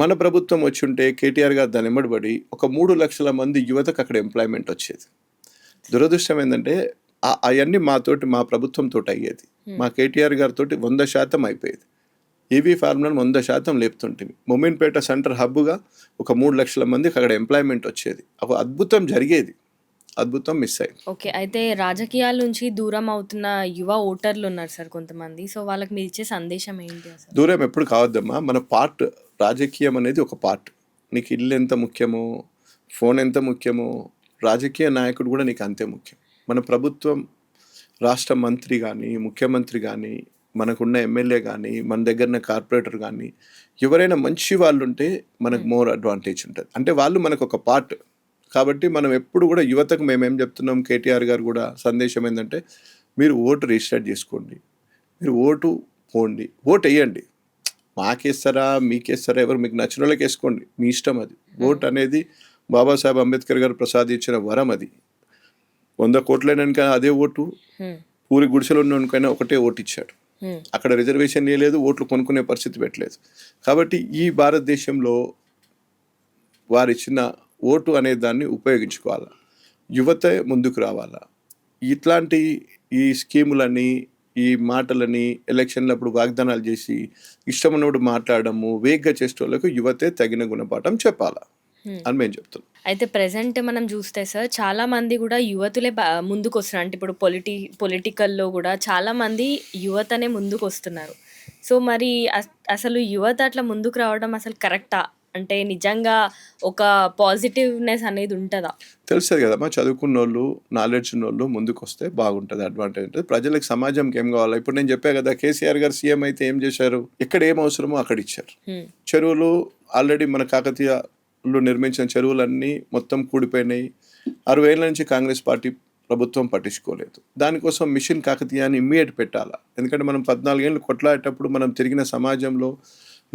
మన ప్రభుత్వం వచ్చి ఉంటే కేటీఆర్ గారు దాన్ని ఎమ్మడిపడి ఒక 3 లక్షల మంది యువతకు అక్కడ ఎంప్లాయ్మెంట్ వచ్చేది. దురదృష్టం ఏంటంటే అవన్నీ మా ప్రభుత్వంతో అయ్యేది. మా కేటీఆర్ గారితో 100% అయిపోయేది. ఈవీ ఫార్ములాను 100% లేపుతుంటుంది. మోమిన్పేట సెంటర్ హబ్గా ఒక 3 లక్షల మందికి అక్కడ ఎంప్లాయ్మెంట్ వచ్చేది. ఒక అద్భుతం జరిగేది, అద్భుతం మిస్ అయింది. ఓకే, అయితే రాజకీయాల నుంచి దూరం అవుతున్న యువ ఓటర్లు ఉన్నారు సార్ కొంతమంది, సో వాళ్ళకి మీరు ఇచ్చే సందేశం ఏంటి? అసలు దూరం ఎప్పుడు కావద్దమ్మా, మన పార్ట్, రాజకీయం అనేది ఒక పార్ట్. నీకు ఇల్లు ఎంత ముఖ్యమో, ఫోన్ ఎంత ముఖ్యమో, రాజకీయ నాయకుడు కూడా నీకు అంతే ముఖ్యం. మన ప్రభుత్వం, రాష్ట్ర మంత్రి కానీ, ముఖ్యమంత్రి కానీ, మనకున్న ఎమ్మెల్యే కానీ, మన దగ్గర కార్పొరేటర్ కానీ, ఎవరైనా మంచి వాళ్ళు ఉంటే మనకు మోర్ అడ్వాంటేజ్ ఉంటుంది. అంటే వాళ్ళు మనకు ఒక పార్ట్. కాబట్టి మనం ఎప్పుడు కూడా యువతకు మేమేం చెప్తున్నాం, కేటీఆర్ గారు కూడా సందేశం ఏంటంటే మీరు ఓటు రిజిస్టర్ చేసుకోండి, మీరు ఓటు పోండి, ఓటు వేయండి. మాకేస్తారా మీకేస్తారా ఎవరు మీకు నచ్చిన వాళ్ళకి వేసుకోండి, మీ ఇష్టం. అది ఓటు అనేది బాబాసాహెబ్ అంబేద్కర్ గారు ప్రసాదించిన వరం. అది 100 కోట్లైనాక అదే ఓటు, పూరి గుడిసెలో ఉన్నకైనా ఒకటే ఓటు ఇచ్చాడు. అక్కడ రిజర్వేషన్ లేదు, ఓట్లు కొనుక్కునే పరిస్థితి పెట్టలేదు. కాబట్టి ఈ భారతదేశంలో వారిచ్చిన ఓటు అనే దాన్ని ఉపయోగించుకోవాలా, యువత ముందుకు రావాలా. ఇట్లాంటి ఈ స్కీములని, ఈ మాటలని ఎలక్షన్లప్పుడు వాగ్దానాలు చేసి ఇష్టం ఉన్నప్పుడు మాట్లాడము, వేగ్గా చేసేటోళ్ళకు యువతే తగిన గుణపాఠం చెప్పాలా అని మేము చెప్తున్నాం. అయితే ప్రెసెంట్ మనం చూస్తే సార్ చాలా మంది కూడా యువతులే ముందుకు వస్తున్నారు. అంటే ఇప్పుడు పొలిటికల్లో కూడా చాలా మంది యువతనే ముందుకు వస్తున్నారు. సో మరి అసలు యువత అట్లా ముందుకు రావడం అసలు కరెక్టా? అంటే నిజంగా ఒక పాజిటివ్నెస్ అనేది ఉంటుందా? తెలుస్తుంది కదమ్మా, చదువుకున్న వాళ్ళు, నాలెడ్జ్ ఉన్న వాళ్ళు ముందుకు వస్తే బాగుంటుంది, అడ్వాంటేజ్ ఉంటుంది. ప్రజలకు, సమాజంకి ఏం కావాలా? ఇప్పుడు నేను చెప్పా కదా, కేసీఆర్ గారు సీఎం అయితే ఏం చేశారు? ఎక్కడ ఏం అవసరమో అక్కడ ఇచ్చారు. చెరువులు ఆల్రెడీ మన కాకతీయలో నిర్మించిన చెరువులన్నీ మొత్తం కూడిపోయినాయి. 60 ఏళ్ళ నుంచి కాంగ్రెస్ పార్టీ ప్రభుత్వం పట్టించుకోలేదు. దానికోసం మిషన్ కాకతీయాన్ని ఇమ్మీడియట్ పెట్టాలా. ఎందుకంటే మనం 14 ఏళ్ళు కొట్లాడేటప్పుడు మనం తిరిగిన సమాజంలో,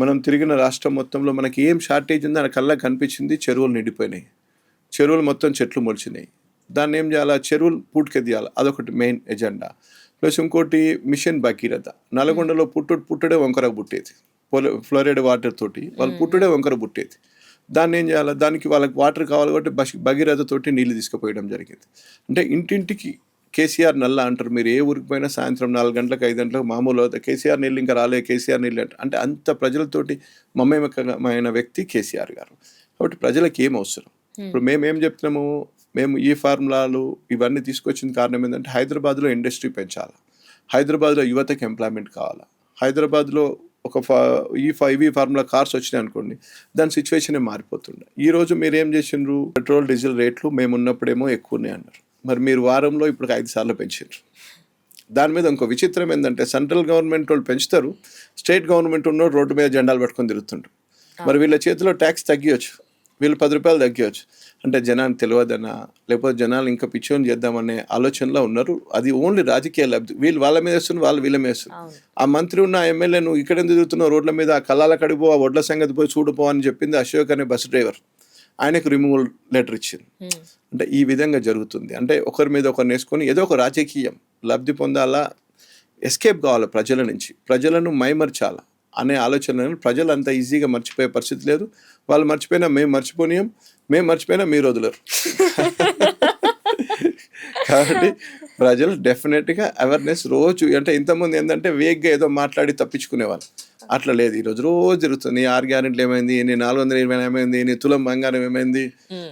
మనం తిరిగిన రాష్ట్రం మొత్తంలో మనకి ఏం షార్టేజ్ ఉందో అక్కడ కల్లా కనిపించింది. చెరువులు నిండిపోయినాయి, చెరువులు మొత్తం చెట్లు మొలిచినాయి. దాన్ని ఏం చేయాలా? చెరువులు పూటకెదియాలి, అదొకటి మెయిన్ ఎజెండా. ప్లస్ ఇంకోటి మిషన్ భగీరథ. నల్గొండలో పుట్టుడే వంకర పుట్టేది, ఫ్లోరైడ్ వాటర్ తోటి వాళ్ళు పుట్టుడే వంకర పుట్టేది. దాన్ని ఏం చేయాలి? దానికి వాళ్ళకి వాటర్ కావాలి కాబట్టి భగీరథ తోటి నీళ్ళు తీసుకుపోయడం జరిగింది. అంటే ఇంటింటికి కేసీఆర్ నల్ల అంటారు. మీరు ఏ ఊరికి పోయినా సాయంత్రం 4 గంటలకు 5 గంటలకు మామూలు అవుతాయి, కేసీఆర్ నీళ్ళు ఇంకా రాలే, కేసీఆర్ నీళ్ళు అంటే అంత ప్రజలతోటి మమేకమైన వ్యక్తి కేసీఆర్ గారు. కాబట్టి ప్రజలకు ఏం అవసరం? ఇప్పుడు మేమేం చెప్తున్నాము, మేము ఈ ఫార్ములాలు ఇవన్నీ తీసుకొచ్చిన కారణం ఏంటంటే హైదరాబాద్లో ఇండస్ట్రీ పెంచాలి, హైదరాబాద్లో యువతకి ఎంప్లాయ్మెంట్ కావాలా. హైదరాబాద్లో ఒక ఈ ఫార్ములా కార్స్ వచ్చినాయి అనుకోండి, దాని సిచ్యువేషనే మారిపోతుండే. ఈరోజు మీరు ఏం చేసిండ్రు? పెట్రోల్ డీజిల్ రేట్లు మేము ఉన్నప్పుడేమో ఎక్కువ ఉన్నాయి అన్నారు, మరి మీరు వారంలో ఇప్పుడు 5 సార్లు పెంచారు. దాని మీద ఇంకో విచిత్రం ఏంటంటే సెంట్రల్ గవర్నమెంట్ వాళ్ళు పెంచుతారు, స్టేట్ గవర్నమెంట్ ఉన్న రోడ్డు మీద జెండాలు పెట్టుకొని తిరుగుతుంటారు. మరి వీళ్ళ చేతిలో ట్యాక్స్ తగ్గియచ్చు, వీళ్ళు 10 రూపాయలు తగ్గియచ్చు. అంటే జనానికి తెలియదనా, లేకపోతే జనాలు ఇంకా పిచ్చోని చేద్దామనే ఆలోచనలో ఉన్నారు. అది ఓన్లీ రాజకీయ లబ్ధి. వీళ్ళు వాళ్ళ మీద వేస్తున్నారు, వాళ్ళు వీళ్ళ మీద వేస్తున్నారు. ఆ మంత్రి ఉన్న ఎమ్మెల్యే నువ్వు ఇక్కడ తిరుగుతున్నావు రోడ్ల మీద, ఆ కళ్ళాల కడిపో, ఆ ఒడ్ల సంగతి పోయి చూడిపో అని చెప్పింది అశోక్ అనే బస్ డ్రైవర్. ఆయనకు రిమూవల్ లెటర్ ఇచ్చింది. అంటే ఈ విధంగా జరుగుతుంది. అంటే ఒకరి మీద ఒకరిని వేసుకొని ఏదో ఒక రాజకీయం లబ్ధి పొందాలా, ఎస్కేప్ కావాలి ప్రజల నుంచి, ప్రజలను మైమర్చాలా అనే ఆలోచనలను ప్రజలు అంత ఈజీగా మర్చిపోయే పరిస్థితి లేదు. వాళ్ళు మర్చిపోయినా మేము మర్చిపోనియం, మేము మర్చిపోయినా మీరు వదలరు. కాబట్టి ప్రజలు డెఫినెట్గా అవేర్నెస్ రోజు, అంటే ఇంతకుముందు ఏంటంటే వేగ్గా ఏదో మాట్లాడి తప్పించుకునేవాళ్ళు, అట్లా లేదు. ఈరోజు రోజు జరుగుతుంది. 6 గ్యారెంట్లు ఏమైంది, నీ 420 ఏమైంది, నీ తులం బంగారం ఏమైంది,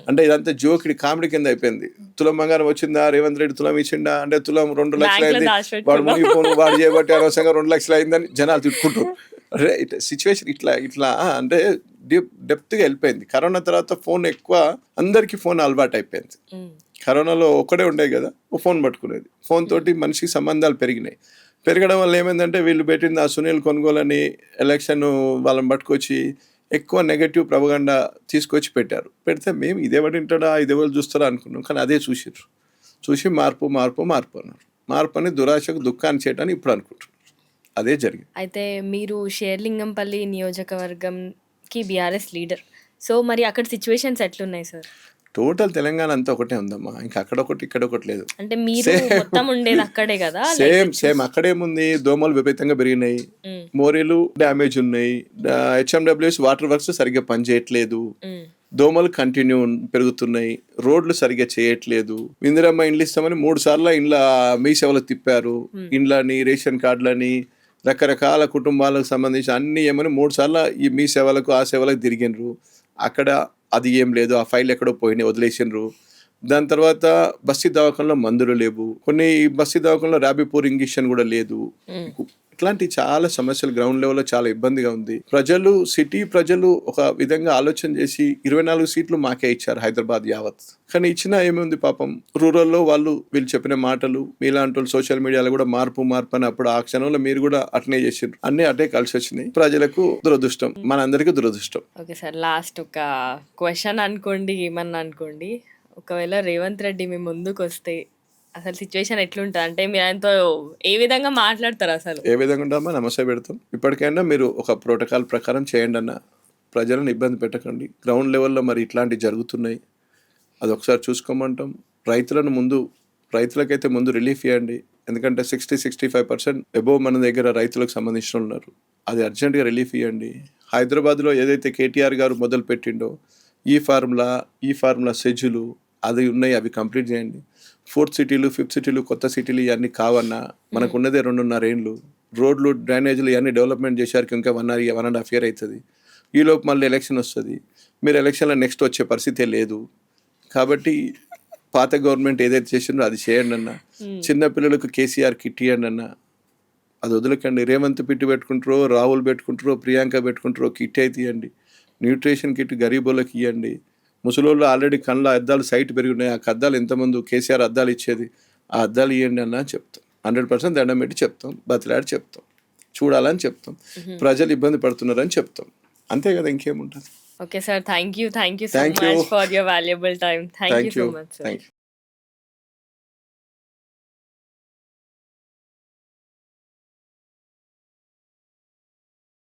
అంటే ఇదంతా జోకిడి కామెడీ కింద అయిపోయింది. తులం బంగారం వచ్చిందా, రేవంత్ రెడ్డి తులం ఇచ్చిండా, అంటే తులం 2 లక్షలు అయింది, వాడు మునిగిపోను, వాడు చేయబట్టి అనవసరంగా 2 లక్షలు అయిందని జనాలు తిట్టుకుంటారు. అరే సిచ్యువేషన్ ఇట్లా అంటే డెప్త్గా వెళ్ళిపోయింది. కరోనా తర్వాత ఫోన్ ఎక్కువ, అందరికీ ఫోన్ అలవాటు అయిపోయింది. కరోనాలో ఒక్కడే ఉండేది కదా, ఓ ఫోన్ పట్టుకునేది. ఫోన్ తోటి మనిషికి సంబంధాలు పెరిగినాయి. పెరగడం వల్ల ఏమైందంటే వీళ్ళు పెట్టింది ఆ సునీల్ కొనుగోలని ఎలక్షన్ వాళ్ళని పట్టుకొచ్చి ఎక్కువ నెగటివ్ ప్రపగండా తీసుకొచ్చి పెట్టారు. పెడితే మేము ఇదేవాడు వింటాడా, ఇదేవాళ్ళు చూస్తారా అనుకున్నాం. కానీ అదే చూసి మార్పు అన్నారు. మార్పు అని దురాశకు దుఃఖాన్ని చేయడానికి ఇప్పుడు అనుకుంటున్నారు. అదే జరిగింది. అయితే మీరు షేర్లింగంపల్లి నియోజకవర్గంకి బీఆర్ఎస్ లీడర్. సో మరి అక్కడ సిచ్యువేషన్స్ ఎట్లున్నాయి సార్? టోటల్ తెలంగాణ అంతా ఒకటే ఉందమ్మా, ఇంకా అక్కడొకటి ఇక్కడొకటి లేదు. అంటే మీరు మొత్తం ఉండేది అక్కడే కదా? సేమ్ అక్కడేముంది, దోమలు విపరీతంగా పెరిగినాయి, మోరీలు డ్యామేజ్ ఉన్నాయి, HMWS వాటర్ వర్క్స్ సరిగ్గా పనిచేయట్లేదు, దోమలు కంటిన్యూ పెరుగుతున్నాయి, రోడ్లు సరిగ్గా చేయట్లేదు. ఇందిరమ్మ ఇండ్లు ఇస్తామని 3 సార్లు ఇండ్ల మీ సేవలు తిప్పారు, ఇండ్లని, రేషన్ కార్డులని, రకరకాల కుటుంబాలకు సంబంధించి అన్ని ఏమని 3 సార్లు ఈ మీ సేవలకు ఆ సేవలకు తిరిగినరు. అక్కడ అది ఏం లేదు, ఆ ఫైల్ ఎక్కడో పోయినాయి, వదిలేసినరు. దాని తర్వాత బస్తీ దవాఖానలో మందులు లేవు, కొన్ని బస్తీ దవాఖానలో ర్యాబిపూర్ ఇంజెక్షన్ కూడా లేదు. ఇట్లాంటి చాలా సమస్యలు గ్రౌండ్ లెవెల్లో చాలా ఇబ్బందిగా ఉంది. సిటీ ప్రజలు ఒక విధంగా ఆలోచన చేసి 24 సీట్లు మాకే ఇచ్చారు హైదరాబాద్ యావత్. కానీ ఇచ్చినా ఏముంది పాపం, రూరల్లో వీళ్ళు చెప్పిన మాటలు మీలాంటి వాళ్ళు సోషల్ మీడియాలో కూడా మార్పు అని అప్పుడు ఆ క్షణంలో మీరు కూడా అట్నే చేసిండ్రు, అన్నీ అటే కలిసి వచ్చినాయి. ప్రజలకు దురదృష్టం, మనందరికీ దురదృష్టం. ఓకే సార్, లాస్ట్ ఒక క్వశ్చన్ అనుకోండి, ఏమన్నా అనుకోండి. ఒకవేళ రేవంత్ రెడ్డి మీ ముందుకు వస్తే అసలు సిచ్యువేషన్ ఎట్లుంటది అంటే మీరు ఆయనతో ఏ విధంగా మాట్లాడతారు అసలు? ఏ విధంగా ఉంటామో నమస్తే పెడతాం. ఇప్పటికైనా మీరు ఒక ప్రోటోకాల్ ప్రకారం చేయండి అన్న. ప్రజలను ఇబ్బంది పెట్టకండి. గ్రౌండ్ లెవెల్లో మరి ఇట్లాంటివి జరుగుతున్నాయి, అదొకసారి చూసుకోమంటాం. రైతులకైతే ముందు రిలీఫ్ ఇవ్వండి. ఎందుకంటే 60-65% అబోవ్ మన దగ్గర రైతులకు సంబంధించిన ఉన్నారు. అది అర్జెంటుగా రిలీఫ్ ఇవ్వండి. హైదరాబాద్లో ఏదైతే కేటీఆర్ గారు మొదలు పెట్టిండో ఈ ఫార్ములా సెజ్జులు అది ఉన్నాయి, అవి కంప్లీట్ చేయండి. 4th సిటీలు 5th సిటీలు కొత్త సిటీలు ఇవన్నీ కావన్నా మనకు ఉన్నదే 2.5 ఏళ్ళు. రోడ్లు డ్రైనేజీలు ఇవన్నీ డెవలప్మెంట్ చేశారికి ఇంకా 1.5 year అవుతుంది. ఈలోపు మళ్ళీ ఎలక్షన్ వస్తుంది. మీరు ఎలక్షన్లో నెక్స్ట్ వచ్చే పరిస్థితే లేదు. కాబట్టి పాత గవర్నమెంట్ ఏదైతే చేసిందో అది చేయండి అన్న. చిన్న పిల్లలకు కేసీఆర్ కిట్ ఇవ్వండి అన్న. అది వదలకండి. రేవంత్ పిట్టు పెట్టుకుంటారో, రాహుల్ పెట్టుకుంటారో, ప్రియాంక పెట్టుకుంటారో, కిట్ అయితే ఇవ్వండి. న్యూట్రిషన్ కిట్ గరీబులకు ఇవ్వండి. ముసలోళ్ళు ఆల్రెడీ కళ్ళ అద్దాలు సైట్ పెరిగి ఉన్నాయి. ఆ అద్దాలు ఎంతమంది కేసీఆర్ అద్దాలు ఇచ్చేది, ఆ అద్దాలు ఇవ్వండి అన్న చెప్తాం. 100% దండం పెట్టి చెప్తాం, బతిలాడి చెప్తాం, చూడాలని చెప్తాం, ప్రజలు ఇబ్బంది పడుతున్నారని చెప్తాం. అంతే కదా, ఇంకేముంటుంది. Okay sir, thank you so Thank you. Much for your valuable time. Thank you so much sir. Thank you.